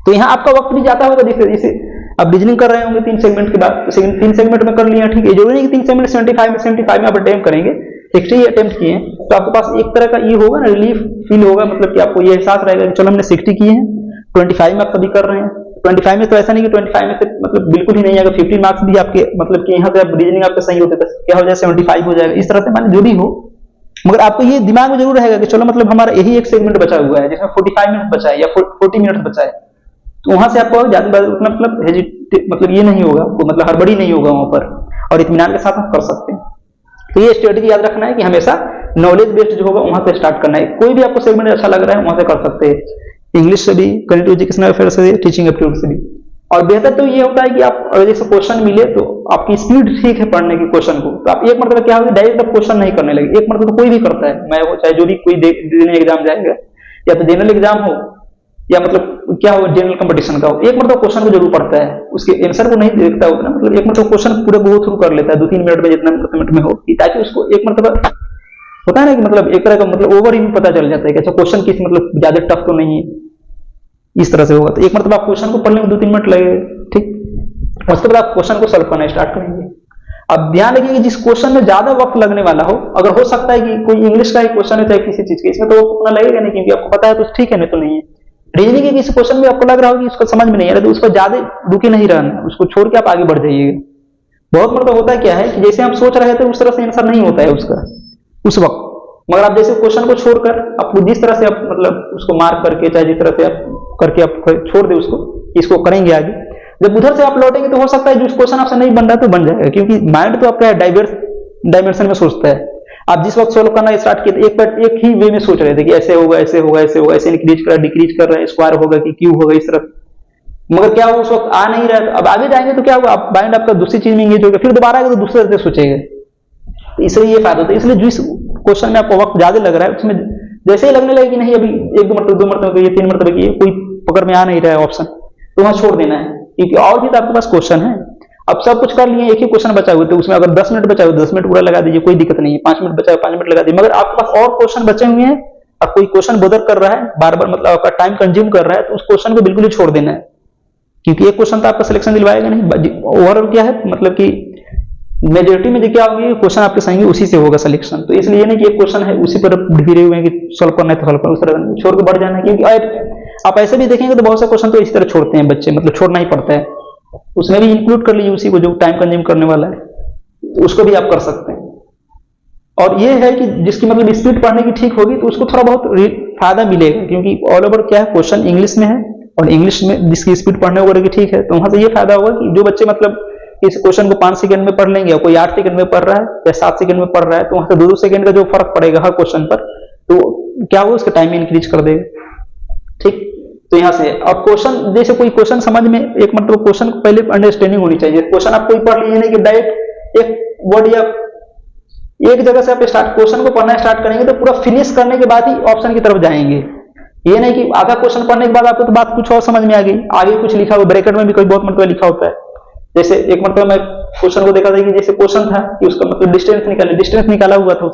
तो यहाँ आपका वक्त भी जाता होगा, जैसे आप रीजनिंग कर रहे होंगे 3 सेगमेंट के बाद, तो 3 सेगमेंट में कर लिया, ठीक है, जरूरी नहीं कि 3 सेगमेंट 75 में आप अटेम्प्ट करेंगे, 60 अटेम्प्ट किए हैं, तो आपके पास एक तरह का ये होगा ना, रिलीफ फील होगा, मतलब कि आपको ये एहसास रहेगा कि चलो हमने 60 किए हैं, 25 में आप कभी कर रहे हैं। 25 में तो ऐसा नहीं कि 25 में से मतलब बिल्कुल ही नहीं आएगा, 50 मार्क्स भी आपके, मतलब कि यहाँ से आप रीजनिंग आपके सही होते थे, क्या हो जाए 75 हो जाएगा, इस तरह से माने जो भी हो, मगर आपको ये दिमाग में जरूर रहेगा कि चलो मतलब हमारा यही एक सेगमेंट बचा हुआ है जिसमें 45 मिनट बचा है या 40 मिनट बचा है, तो वहां से आपको ज्यादा उतना मतलब ये नहीं होगा, मतलब हड़बड़ी नहीं होगा वहां पर, और इत्मीनान के साथ आप कर सकते हैं। तो ये स्ट्रेटेजी याद रखना है कि हमेशा नॉलेज बेस्ड जो होगा वहां से स्टार्ट करना है। कोई भी आपको सेगमेंट अच्छा लग रहा है वहां से कर सकते हैं, इंग्लिश से भी, करंट एजुकेशनल अफेयर से भी, टीचिंग एप्टीट्यूड से भी। और बेहतर तो ये होता है कि आप अगर जैसे क्वेश्चन मिले तो आपकी स्पीड ठीक है पढ़ने की क्वेश्चन को, तो आप एक मतलब क्या होगा, डायरेक्ट आप क्वेश्चन नहीं करने लगे। एक मतलब तो कोई भी करता है, मैं वो चाहे जो भी कोई देने एग्जाम जाएगा, या तो जनरल एग्जाम हो या मतलब क्या हो जनरल कंपटीशन का हो, एक मतलब क्वेश्चन को जरूर पढ़ता है, उसके आंसर को नहीं देखता उतना, मतलब एक मतलब क्वेश्चन पूरे गो थ्रू कर लेता है 2-3 मिनट में, जितना मिनट में हो, ताकि उसको एक मतलब होता है ना कि मतलब एक तरह का मतलब ओवर ही पता चल जाता है कि अच्छा क्वेश्चन किस मतलब ज्यादा टफ तो नहीं है, इस तरह से होगा। तो एक मतलब आप क्वेश्चन को पढ़ने में 2-3 मिनट लगेगा, ठीक, उसके बाद आप क्वेश्चन को सॉल्व करना स्टार्ट करेंगे। अब ध्यान रखिए कि जिस क्वेश्चन में ज्यादा वक्त लगने वाला हो, अगर हो सकता है कि कोई इंग्लिश का ही क्वेश्चन है चाहे किसी चीज के, इसमें तो उतना लगेगा नहीं क्योंकि आपको पता है, तो ठीक है, नहीं तो नहीं है। रीजनिंग के किसी क्वेश्चन में आपको लग रहा हो कि उसको समझ में नहीं आ रहा, तो उस पर ज्यादा रुके नहीं रहना, उसको छोड़ के आप आगे बढ़ जाइएगा। बहुत मतलब होता है क्या है कि जैसे आप सोच रहे थे उस तरह से आंसर नहीं होता है उसका उस वक्त, मगर आप जैसे क्वेश्चन को छोड़कर आपको जिस तरह से आप मतलब उसको मार्क करके चाहे जिस तरह से आप करके आप छोड़ दे उसको, इसको करेंगे आगे, जब उधर से आप लौटेंगे तो हो सकता है जो क्वेश्चन आपसे नहीं बन रहा है तो बन जाएगा, क्योंकि माइंड तो आपका डाइवर्स डायमेंशन में सोचता है। आप जिस वक्त सोल्व करना स्टार्ट किए थे एक ही वे में सोच रहे थे कि ऐसे होगा ऐसे होगा ऐसे होगा, ऐसे इंक्रीज कर रहा है डिक्रीज कर रहा है, स्क्वायर होगा कि क्यूब होगा, इस तरह, मगर क्या हो उस वक्त आ नहीं रहा है। अब आगे जाएंगे तो क्या होगा, आप माइंड आपका दूसरी चीज में एंगेज होगा, फिर दोबारा आएगा तो दूसरे तरह से सोचेगा, तो इसलिए ये फायदा होता है। इसलिए जिस क्वेश्चन में आपको वक्त ज्यादा लग रहा है उसमें जैसे ही लगने लगे कि नहीं अभी 1-2 मरतबे की 3 मरतबे की कोई पकड़ में आ नहीं रहा है ऑप्शन, तो वहां छोड़ देना है, क्योंकि और भी तो आपके पास क्वेश्चन है। अब सब कुछ कर लिए, एक ही क्वेश्चन बचा हुआ, तो उसमें अगर 10 मिनट बचा हुआ 10 मिनट पूरा लगा दीजिए, कोई दिक्कत नहीं है। 5 मिनट बचा हुआ 5 मिनट लगा दीजिए, मगर आपके पास और क्वेश्चन बचे हुए हैं और कोई क्वेश्चन बदर कर रहा है बार बार, मतलब आपका टाइम कंज्यूम कर रहा है, तो उस क्वेश्चन को बिल्कुल ही छोड़ देना है, क्योंकि एक क्वेश्चन तो आपका सिलेक्शन दिलवाएगा नहीं। ओवरऑल क्या है मतलब कि मेजोरिटी में जो क्या होगी क्वेश्चन आपके सही उसी से होगा सिलेक्शन। तो इसलिए नहीं कि एक क्वेश्चन है उसी पर भिड़े हुए हैं कि सॉल्व करना है तो सॉल्व करना, उस तरह छोड़ के बढ़ जाना है। क्योंकि आप ऐसे भी देखेंगे तो बहुत से क्वेश्चन तो इसी तरह छोड़ते हैं बच्चे, मतलब छोड़ना ही पड़ता है। उसमें भी इंक्लूड कर लीजिए उसी को जो टाइम कंज्यूम करने वाला है, तो उसको भी आप कर सकते हैं। और ये है कि जिसकी मतलब स्पीड पढ़ने की ठीक होगी तो उसको थोड़ा बहुत फायदा मिलेगा, क्योंकि ऑल ओवर क्या है क्वेश्चन इंग्लिश में है, और इंग्लिश में जिसकी स्पीड पढ़ने वगैरह की ठीक है, तो वहां से ये फायदा होगा कि जो बच्चे मतलब इस क्वेश्चन को 5 सेकंड में पढ़ लेंगे, कोई 8 सेकंड में पढ़ रहा है या 7 सेकंड में पढ़ रहा है, तो वहां से 2-2 सेकंड का जो फर्क पड़ेगा हर क्वेश्चन पर, तो क्या होगा उसका टाइम इंक्रीज कर देगा, ठीक। तो यहाँ से और क्वेश्चन जैसे कोई क्वेश्चन समझ में एक मतलब क्वेश्चन को पहले अंडरस्टैंडिंग होनी चाहिए। क्वेश्चन आप कोई पढ़ लीजिए नहीं कि डायरेक्ट एक वर्ड या एक जगह से आप क्वेश्चन को पढ़ना स्टार्ट करेंगे तो पूरा फिनिश करने के बाद ही ऑप्शन की तरफ जाएंगे। ये नहीं कि आधा क्वेश्चन पढ़ने के बाद आपको तो बात कुछ और समझ में आ गई, आगे कुछ लिखा हुआ ब्रैकेट में भी कोई बहुत मतलब लिखा होता है। जैसे एक मतलब मैं क्वेश्चन को देखा था कि जैसे क्वेश्चन था कि उसका मतलब डिस्टेंस निकाला हुआ था,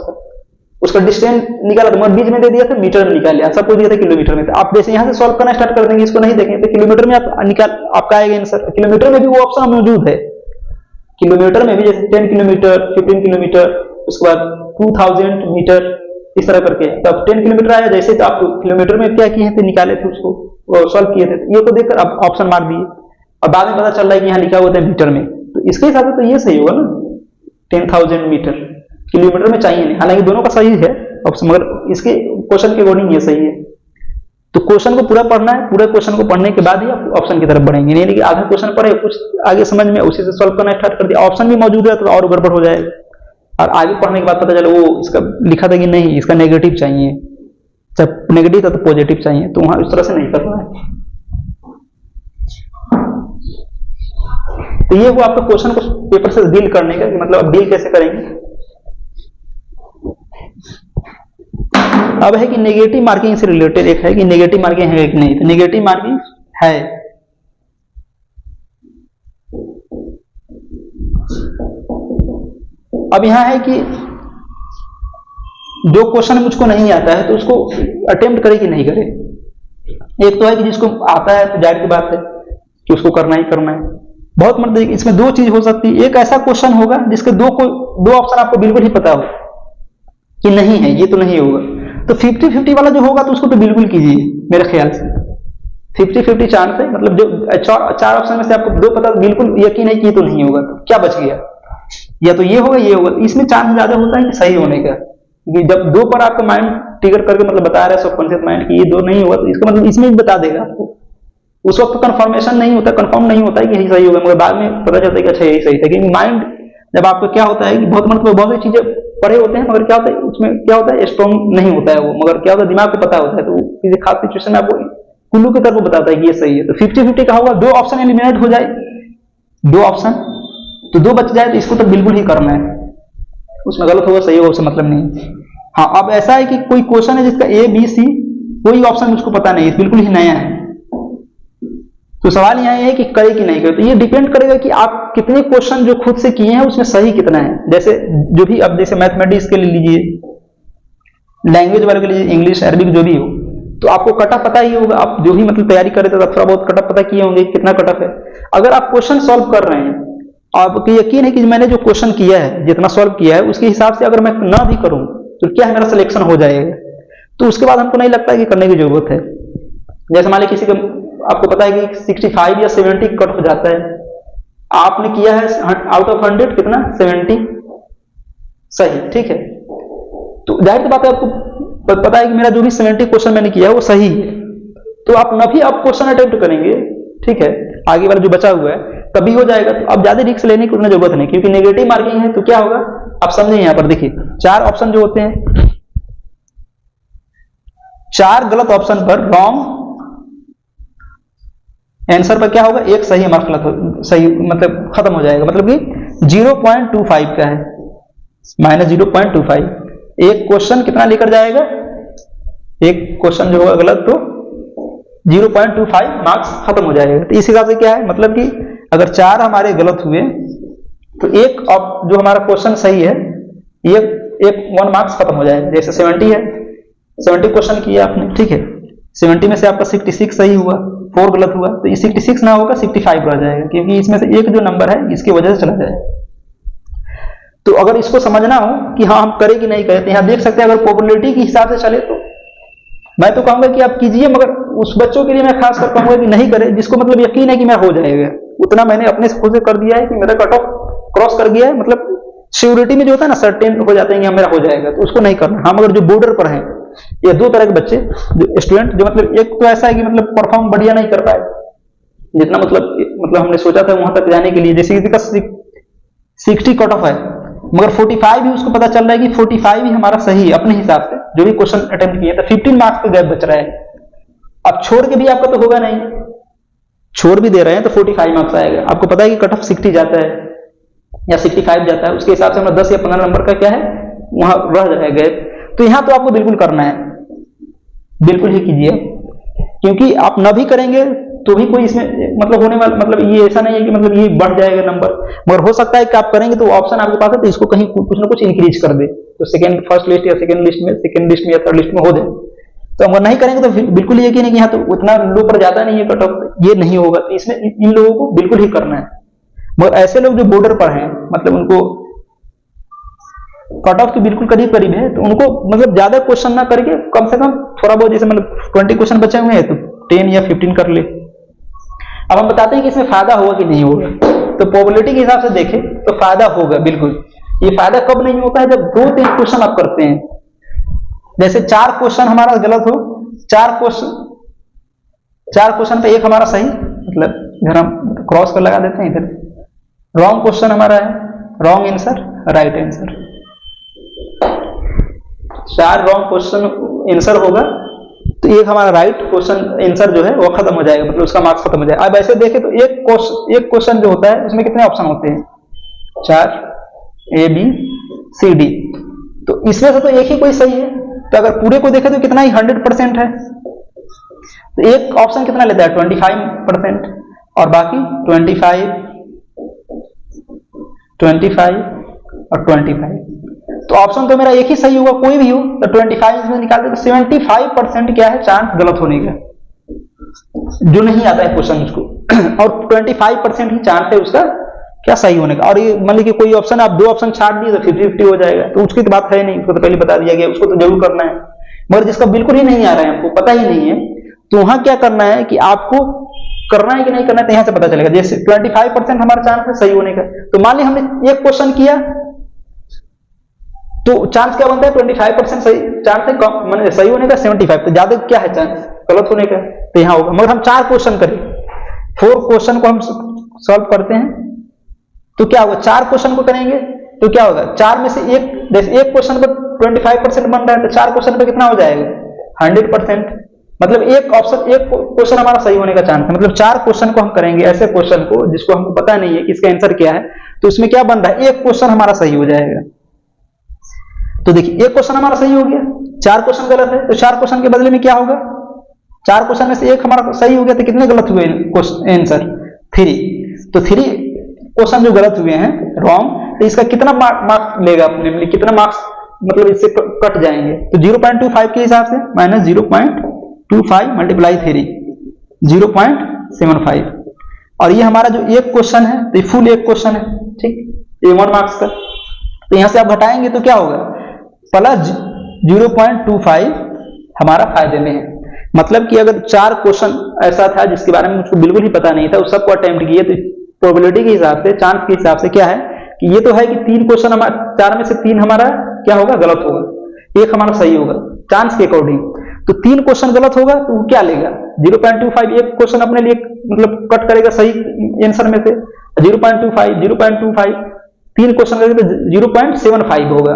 उसका डिस्टेंस निकाला था, बीच में दे दिया था मीटर में निकाल लिया, सबको दिया था किलोमीटर में। तो आप जैसे यहाँ से सॉल्व करना स्टार्ट कर देंगे, इसको नहीं देखेंगे तो किलोमीटर में आपका आएगा आंसर। किलोमीटर में भी वो ऑप्शन मौजूद है, किलोमीटर में भी जैसे 10 किलोमीटर 15 किलोमीटर, उसके बाद 2000 मीटर, इस तरह करके। तब 10 किलोमीटर आया जैसे, तो आप किलोमीटर में क्या किए थे, निकाले थे उसको सॉल्व किए थे, ये को देखकर आप ऑप्शन मार दिए और बाद में पता चल रहा है कि यहाँ लिखा हुआ था मीटर में, तो इसके हिसाब से तो ये सही होगा ना, 10,000 मीटर। किलोमीटर में चाहिए नहीं, हालांकि दोनों का सही है ऑप्शन, मगर इसके क्वेश्चन के अकॉर्डिंग ये सही है। तो क्वेश्चन को पूरा पढ़ना है, पूरे क्वेश्चन को पढ़ने के बाद ही आप ऑप्शन की तरफ बढ़ेंगे, नहीं कि आधा क्वेश्चन पढ़े कुछ आगे समझ में उसी से सॉल्व करना स्टार्ट कर दिया, ऑप्शन भी मौजूद है तो और गड़बड़ हो जाएगा, और आगे पढ़ने के बाद पता चला वो इसका लिखा था कि नहीं इसका नेगेटिव चाहिए, जब नेगेटिव था तो पॉजिटिव चाहिए, तो वहां इस तरह से नहीं करना है। तो ये वो आपका क्वेश्चन को पेपर से डील करने का कि मतलब अब डील कैसे करेंगे। अब है कि नेगेटिव मार्किंग से रिलेटेड एक है कि नेगेटिव मार्किंग है कि नहीं, तो नेगेटिव मार्किंग है। अब यहाँ है कि जो क्वेश्चन मुझको नहीं आता है तो उसको अटेम्प्ट करे कि नहीं करे। एक तो है कि जिसको आता है तो जाहिर सी बात है कि उसको करना ही करना है। बहुत मतलब इसमें दो चीज हो सकती है, एक ऐसा क्वेश्चन होगा जिसके दो ऑप्शन आपको बिल्कुल ही पता हो कि नहीं है, ये तो नहीं होगा, तो 50-50 वाला जो होगा तो उसको तो बिल्कुल कीजिए मेरे ख्याल से। 50-50 चांस है, मतलब जो चार ऑप्शन में से आपको दो पता बिल्कुल यकीन है कि ये तो नहीं होगा, तो क्या बच गया, या तो ये होगा ये होगा। इसमें चांस ज्यादा होता है कि सही होने का, क्योंकि जब दो पर आपका माइंड ट्रिगर करके मतलब बता रहा है सबकॉन्शियस माइंड कि ये दो नहीं होगा, तो इसका मतलब इसमें भी बता देगा आपको। उस वक्त कंफर्मेशन नहीं होता, कंफर्म नहीं होता है कि यही सही होगा, मगर बाद में पता चलता है कि अच्छा यही सही था। क्योंकि माइंड जब आपको क्या होता है कि बहुत मतलब बहुत सी चीजें पढ़े होते हैं, मगर क्या होता है उसमें क्या होता है स्ट्रॉन्ग नहीं होता है वो, मगर क्या होता है दिमाग को पता होता है, तो किसी खास सिचुएशन में आपको कुल्लू की तरफ बताता है कि ये सही है। तो 50-50 का होगा, दो ऑप्शन एलिमिनेट हो जाए, दो ऑप्शन तो दो बच जाए, तो इसको तो बिल्कुल ही करना है, उसमें गलत होगा सही होगा उससे मतलब नहीं। हाँ, अब ऐसा है कि कोई क्वेश्चन है जिसका ए बी सी कोई ऑप्शन मुझको पता नहीं है, बिल्कुल ही नया है, तो सवाल यहाँ है कि करे कि नहीं करे। तो ये डिपेंड करेगा कि आप कितने क्वेश्चन जो खुद से किए हैं उसमें सही कितना है। जैसे जो भी अब जैसे मैथमेटिक्स के लिए लीजिए, लैंग्वेज वाले के लिए इंग्लिश अरबिक जो भी हो, तो आपको कटअप पता ही होगा। आप जो भी मतलब तैयारी कर रहे थे थोड़ा बहुत कटअप पता किए होंगे कितना कटअप है। अगर आप क्वेश्चन सॉल्व कर रहे हैं, आपको यकीन है कि मैंने जो क्वेश्चन किया है जितना सॉल्व किया है उसके हिसाब से अगर मैं ना भी करूं तो क्या है मेरा सिलेक्शन हो जाएगा, तो उसके बाद हमको नहीं लगता है कि करने की जरूरत है। जैसे मान लीजिए किसी का आपको पता है कि 65 या 70 कट हो जाता है, आपने किया है आउट ऑफ 100 कितना 70 सही, ठीक है, तो जाहिर सी बात है आपको पता है कि मेरा जो भी 70 क्वेश्चन मैंने किया है वो सही है, तो आप न भी आप क्वेश्चन अटेम्प्ट करेंगे, ठीक है, आगे वाला जो बचा हुआ है तभी हो जाएगा। तो अब ज्यादा रिस्क लेने की उतना जरूरत नहीं, क्योंकि नेगेटिव मार्किंग है तो क्या होगा आप समझें। यहां पर देखिए 4 ऑप्शन जो होते हैं, 4 गलत ऑप्शन पर रॉन्ग आंसर पर क्या होगा, एक सही मार्क्स गलत सही मतलब खत्म हो जाएगा, मतलब कि 0.25 का है -0.25। एक क्वेश्चन कितना लेकर जाएगा, एक क्वेश्चन जो होगा गलत तो 0.25 मार्क्स खत्म हो जाएगा। तो इस हिसाब से क्या है मतलब कि अगर 4 हमारे गलत हुए तो एक जो हमारा क्वेश्चन सही है ये एक 1 मार्क्स खत्म हो जाएगा। जैसे 70 है, 70 क्वेश्चन किया आपने, ठीक है, 70 में से आपका 66 सही हुआ, 4 गलत हुआ, तो ये 66 ना होगा 65 रह जाएगा, क्योंकि इसमें से एक जो नंबर है इसकी वजह से चला जाएगा। तो अगर इसको समझना हो कि हाँ हम करें कि नहीं करें, तो यहाँ देख सकते हैं अगर प्रोबेबिलिटी के हिसाब से चले तो मैं तो कहूंगा कि आप कीजिए, मगर उस बच्चों के लिए मैं खास कर कहूंगा कि नहीं करें जिसको मतलब यकीन है कि मैं हो जाएगा। उतना मैंने अपने से खुद से कर दिया है कि मेरा कट ऑफ क्रॉस कर गया है, मतलब श्योरिटी में जो होता है ना सर्टेन हो जाते हैं कि मेरा हो जाएगा, तो उसको नहीं करना। हाँ, मगर जो बॉर्डर पर है ये दो तरह के बच्चे जो स्टूडेंट जो मतलब एक तो ऐसा है कि मतलब परफॉर्म बढ़िया नहीं कर पाए जितना मतलब हमने सोचा था वहां तक जाने के लिए, जैसे किसी का 60 कट ऑफ है मगर 45 भी उसको पता चल रहा है कि 45 ही हमारा सही है अपने हिसाब से जो भी क्वेश्चन अटेम्प्ट किए, तो 15 मार्क्स का गैप बच रहा है। अब छोड़ के भी आपका तो होगा नहीं, छोड़ भी दे रहे हैं तो 45 मार्क्स आएगा। आपको पता है कि कट ऑफ 60 जाता है या 65 जाता है, उसके हिसाब से हमारा 10 या 15 नंबर का क्या है वहां रह जाएगा। तो यहां तो आपको बिल्कुल करना है, बिल्कुल ही कीजिए, क्योंकि आप न भी करेंगे तो भी कोई इसमें मतलब होने वाला मतलब ये ऐसा नहीं है कि मतलब ये बढ़ जाएगा नंबर, मगर हो सकता है कि आप करेंगे तो ऑप्शन आपके पास है तो इसको कहीं कुछ ना कुछ इंक्रीज कर दे, तो फर्स्ट लिस्ट या सेकंड लिस्ट में या थर्ड लिस्ट में हो जाए। तो अगर नहीं करेंगे तो बिल्कुल यकीन है कि यहाँ तो उतना लो पर जाता नहीं है कट ऑफ, ये नहीं होगा। तो इसमें इन लोगों को बिल्कुल ही करना है। मगर ऐसे लोग जो बॉर्डर पर हैं मतलब उनको कट ऑफ के बिल्कुल करीब करीब है, तो उनको मतलब ज्यादा क्वेश्चन ना करके कम से कम थोड़ा बहुत, जैसे मतलब 20 क्वेश्चन बचे हुए हैं तो 10 या 15 कर ले। अब हम बताते हैं कि इसमें फायदा होगा कि नहीं होगा, तो प्रोबेबिलिटी के हिसाब से देखें तो फायदा होगा बिल्कुल। ये फायदा कब नहीं होता है, जब 2-3 क्वेश्चन आप करते हैं, जैसे 4 क्वेश्चन हमारा गलत हो, 4 क्वेश्चन पे एक हमारा सही, मतलब इधर हम क्रॉस कर लगा देते हैं, इधर रॉन्ग क्वेश्चन हमारा है, wrong answer right answer, 4 wrong question answer होगा तो एक हमारा राइट क्वेश्चन आंसर जो है वो खत्म हो जाएगा, मतलब उसका मार्क्स खत्म हो जाएगा। अब ऐसे देखें तो एक क्वेश्चन जो होता है उसमें कितने ऑप्शन होते हैं, 4 A B C D, तो इसमें से तो एक ही कोई सही है। तो अगर पूरे को देखें तो कितना ही 100% है, तो एक ऑप्शन कितना लेता है 25% और बाकी 25 और 25। तो ऑप्शन तो मेरा एक ही सही होगा, कोई भी हो तो 25 इसमें निकाल दे तो 75% क्या है चांस गलत होने का, जो नहीं आता है क्वेश्चन उसको और 25% ही चांस है उसका क्या सही होने का। और ये मान लीजिए कोई ऑप्शन आप 2 ऑप्शन छाट दिए तो 50-50 हो जाएगा, तो उसकी तो बात है नहीं, उसको तो पहले बता दिया गया, उसको तो जरूर करना है। मगर जिसका बिल्कुल ही नहीं आ रहा है, हमको पता ही नहीं है, तो वहां क्या करना है कि आपको करना है कि नहीं करना है, तो यहां से पता चलेगा। जैसे 25% हमारा चांस है सही होने का, तो मान लीजिए हमने एक क्वेश्चन किया तो चांस क्या बनता है 25% सही चांस है मैंने सही होने का, 75 तो ज्यादा क्या है चांस गलत होने का, तो यहां होगा। मगर हम 4 क्वेश्चन करें, 4 क्वेश्चन को हम सॉल्व करते हैं तो क्या होगा, 4 क्वेश्चन को करेंगे तो क्या होगा, 4 में से एक, जैसे एक क्वेश्चन पर 25% बन रहा है तो 4 क्वेश्चन पर कितना हो जाएगा 100%। मतलब एक ऑप्शन एक क्वेश्चन हमारा सही होने का चांस है, मतलब 4 क्वेश्चन को हम करेंगे ऐसे क्वेश्चन को जिसको हमको पता नहीं है कि इसका आंसर क्या है, तो उसमें क्या बन रहा है एक क्वेश्चन हमारा सही हो जाएगा। तो देखिए एक क्वेश्चन हमारा सही हो गया, 4 क्वेश्चन गलत है, तो 4 क्वेश्चन के बदले में क्या होगा, 4 क्वेश्चन में से एक हमारा सही हो गया, तो कितने गलत हुए आंसर 3। तो 3 क्वेश्चन जो गलत हुए हैं रॉन्ग, तो इसका कितना मार्क्स लेगा अपने, कितना मार्क्स मतलब इससे कट जाएंगे, तो 0.25 के हिसाब से माइनस 0.25 मल्टीप्लाई 3 0.75। और ये हमारा जो एक क्वेश्चन है तो फुल एक क्वेश्चन है, ठीक, ये 1 मार्क्स का, तो यहां से आप घटाएंगे तो क्या होगा प्लस 0.25 हमारा फायदे में है। मतलब कि अगर 4 क्वेश्चन ऐसा था जिसके बारे में मुझको बिल्कुल ही पता नहीं था, उस सबको अटेम्प्ट किए, तो प्रोबेबिलिटी के हिसाब से, चांस के हिसाब से क्या है कि ये तो है कि 3 क्वेश्चन हमारा 4 में से 3 हमारा क्या होगा गलत होगा, एक हमारा सही होगा चांस के अकॉर्डिंग। तो 3 क्वेश्चन गलत होगा तो क्या लेगा 0.25, एक क्वेश्चन अपने लिए मतलब कट करेगा सही आंसर में से 0.25 3 क्वेश्चन करेगा तो 0.75 होगा,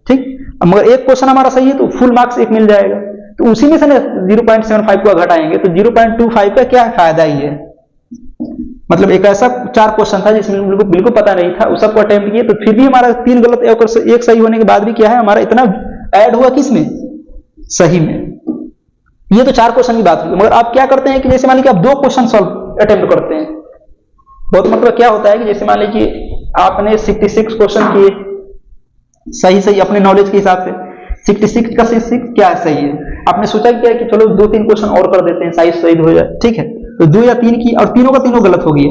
ठीक। मगर एक क्वेश्चन हमारा सही है तो फुल मार्क्स एक मिल जाएगा, तो उसी में से ना 0.75 को घटाएंगे तो 0.25 का क्या फायदा ही है। मतलब एक ऐसा 4 क्वेश्चन था जिसमें बिल्कुल पता नहीं था, उस सबको अटेम्प्ट किए, तो फिर भी हमारा 3 गलत एक सही होने के बाद भी क्या है हमारा इतना ऐड हुआ किसमें सही में। ये तो 4 क्वेश्चन की बात हुई। मगर आप क्या करते हैं कि जैसे मान लीजिए आप 2 क्वेश्चन सॉल्व अटेम्प्ट करते हैं, बहुत मतलब क्या होता है कि जैसे मान लीजिए आपने 66 क्वेश्चन किए सही अपने नॉलेज के हिसाब से, 66 का 66 क्या है सही है, आपने सोचा क्या है कि चलो 2-3 क्वेश्चन और कर देते हैं सही हो जाए, ठीक है, तो 2 या 3 की और तीनों का तीनों गलत हो गया,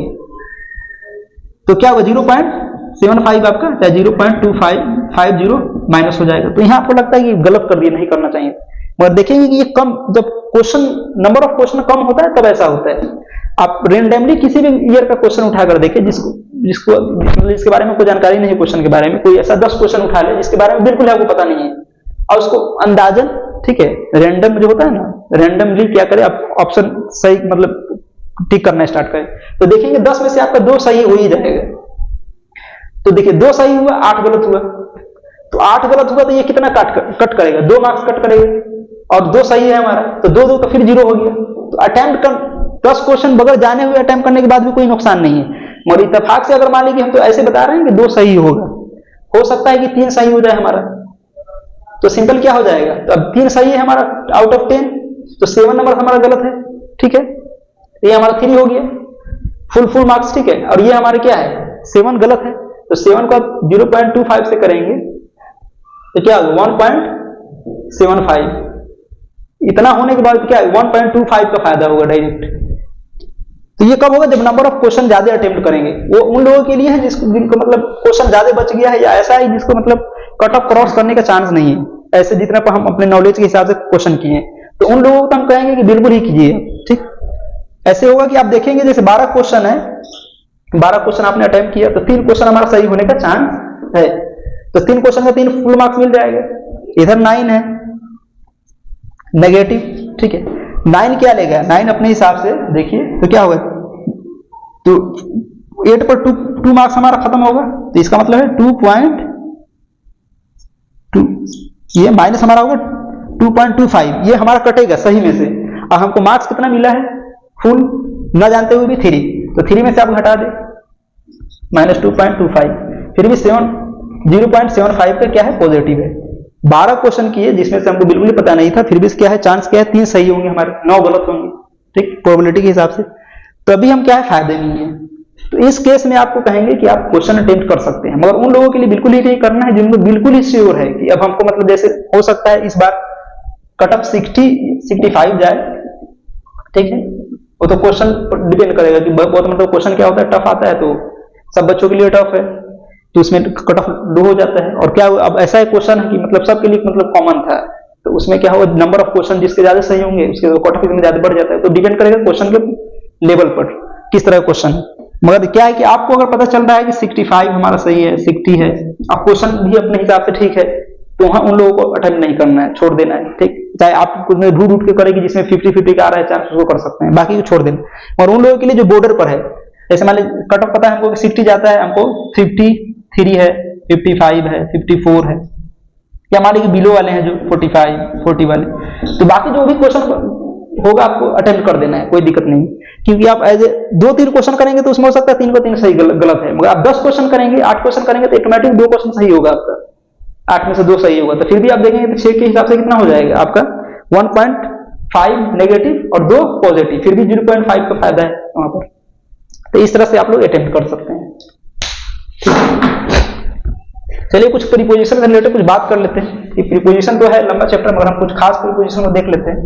तो क्या होगा 0.75 आपका या 0.2550 माइनस हो जाएगा। तो यहाँ आपको लगता है कि गलत कर दिया, नहीं करना चाहिए। मगर देखेंगे कि ये कम, जब क्वेश्चन नंबर ऑफ क्वेश्चन कम होता है तब ऐसा होता है। आप रेंडमली किसी भी ईयर का क्वेश्चन उठाकर देखें जिसके बारे में कोई जानकारी नहीं है, क्वेश्चन के बारे में कोई ऐसा 10 क्वेश्चन उठा ले जिसके बारे में बिल्कुल आपको पता नहीं है, और उसको अंदाजन, ठीक है, रैंडम जो होता है ना, रैंडमली क्या करें आप ऑप्शन सही मतलब टिक करना स्टार्ट करें, तो देखेंगे 10 में से आपका 2 सही हो ही जाएगा। तो देखिए 2 सही हुआ 8 गलत हुआ, तो 8 गलत हुआ तो ये कितना कट करेगा 2 मार्क्स कट करेगा, और 2 सही है हमारा तो 2 का फिर 0 हो गया। तो अटेम्प्ट कर 10 क्वेश्चन बगैर जाने हुए अटेम्प्ट करने के बाद भी कोई नुकसान नहीं है। मगर इत्तेफाक से अगर मान लीजिए हम तो ऐसे बता रहे हैं कि 2 सही होगा, हो सकता है कि 3 सही हो जाए हमारा, तो सिंपल क्या हो जाएगा, तो अब 3 सही है हमारा आउट ऑफ 10, तो 7 नंबर हमारा गलत है, ठीक है, ये हमारा 3 हो गया फुल मार्क्स, ठीक है, और ये हमारे क्या है 7 गलत है, तो 7 को आप 0.25 से करेंगे तो क्या होगा 1.75, इतना होने के बाद क्या 1.25 का फायदा होगा डायरेक्ट। तो ये कब होगा जब नंबर ऑफ क्वेश्चन ज्यादा अटेम्प्ट करेंगे, वो उन लोगों के लिए है जिनको मतलब क्वेश्चन ज्यादा बच गया है, या ऐसा है जिसको मतलब कट ऑफ क्रॉस करने का चांस नहीं है, ऐसे जितना पर हम अपने नॉलेज के हिसाब से क्वेश्चन किए, तो उन लोगों को हम कहेंगे कि बिल्कुल ही कीजिए, ठीक। ऐसे होगा कि आप देखेंगे जैसे 12 क्वेश्चन है, 12 क्वेश्चन आपने अटेम्प्ट किया तो 3 क्वेश्चन हमारा सही होने का चांस है, तो 3 क्वेश्चन का 3 फुल मार्क्स मिल जाएगा। इधर 9 है नेगेटिव, ठीक है, 9 क्या लेगा 9 अपने हिसाब से देखिए तो क्या होगा, तो 8 पर 2 मार्क्स हमारा खत्म होगा, तो इसका मतलब है 2.2, ये माइनस हमारा होगा 2.25, ये हमारा कटेगा सही में से, और हमको मार्क्स कितना मिला है फुल न जानते हुए भी 3, तो 3 में से आप घटा दे माइनस 2.25, फिर भी 0.75 का क्या है पॉजिटिव है। 12 क्वेश्चन किए जिसमें से हमको बिल्कुल ही पता नहीं था, फिर भी क्या है चांस क्या है 3 सही होंगे हमारे, 9 गलत होंगे, ठीक, प्रोबेबिलिटी के हिसाब से, तो अभी हम क्या है फायदे में है। तो इस केस में आपको कहेंगे कि आप क्वेश्चन अटेम्प्ट कर सकते हैं, मगर उन लोगों के लिए बिल्कुल ही नहीं करना है जिनको बिल्कुल ही श्योर है कि अब हमको मतलब जैसे हो सकता है इस बार कट ऑफ 60-65 जाए, ठीक है, वो तो क्वेश्चन डिपेंड करेगा कि बहुत मतलब क्वेश्चन क्या होता है, टफ आता है तो सब बच्चों के लिए टफ है तो उसमें कट ऑफ लो हो जाता है। और क्या अब ऐसा एक क्वेश्चन है कि मतलब सबके लिए मतलब कॉमन था, तो उसमें क्या होगा, नंबर ऑफ क्वेश्चन जिसके ज्यादा सही होंगे उसके कट ऑफ इसमें ज्यादा बढ़ जाता है। तो डिपेंड करेगा क्वेश्चन के लेवल पर किस तरह का क्वेश्चन है। मगर क्या है कि आपको अगर पता चल रहा है कि 65 हमारा सही है, 60 है, अब क्वेश्चन भी अपने हिसाब से ठीक है, तो वहां उन लोगों को अटेम्प्ट नहीं करना है, छोड़ देना है, ठीक। चाहे आप कुछ में ढूंढ उठ के करेंगे जिसमें 50-50 का आ रहा है चांस, उसको कर सकते हैं, बाकी को छोड़ देना। और उन लोगों के लिए जो बॉर्डर पर है, जैसे मान लीजिए कट ऑफ पता है हमको 60 जाता है, हमको 53 है, 55 है, 54 है, या मान लीजिए बिलो वाले हैं जो 45-40 वाले, तो बाकी जो भी क्वेश्चन होगा आपको अटेम्प्ट कर देना है, कोई दिक्कत नहीं। क्योंकि आप एज 2-3 क्वेश्चन करेंगे तो उसमें हो सकता है 3 को 3 सही गलत है, मगर आप 10 क्वेश्चन करेंगे, 8 क्वेश्चन करेंगे तो ऑटोमेटिक 2 क्वेश्चन सही होगा आपका, 8 में से 2 सही होगा, तो फिर भी आप देखेंगे तो 6 के हिसाब से कितना हो जाएगा आपका 1.5 नेगेटिव और 2 पॉजिटिव, फिर भी 0.5 का फायदा है वहां पर। तो इस तरह से आप लोग अटेम्प्ट कर सकते हैं। चलिए कुछ प्रीपोजिशन से रिलेटेड कुछ बात कर लेते हैं। प्रीपोजिशन तो है लंबा चैप्टर, मगर हम कुछ खास प्रीपोजिशन को देख लेते हैं।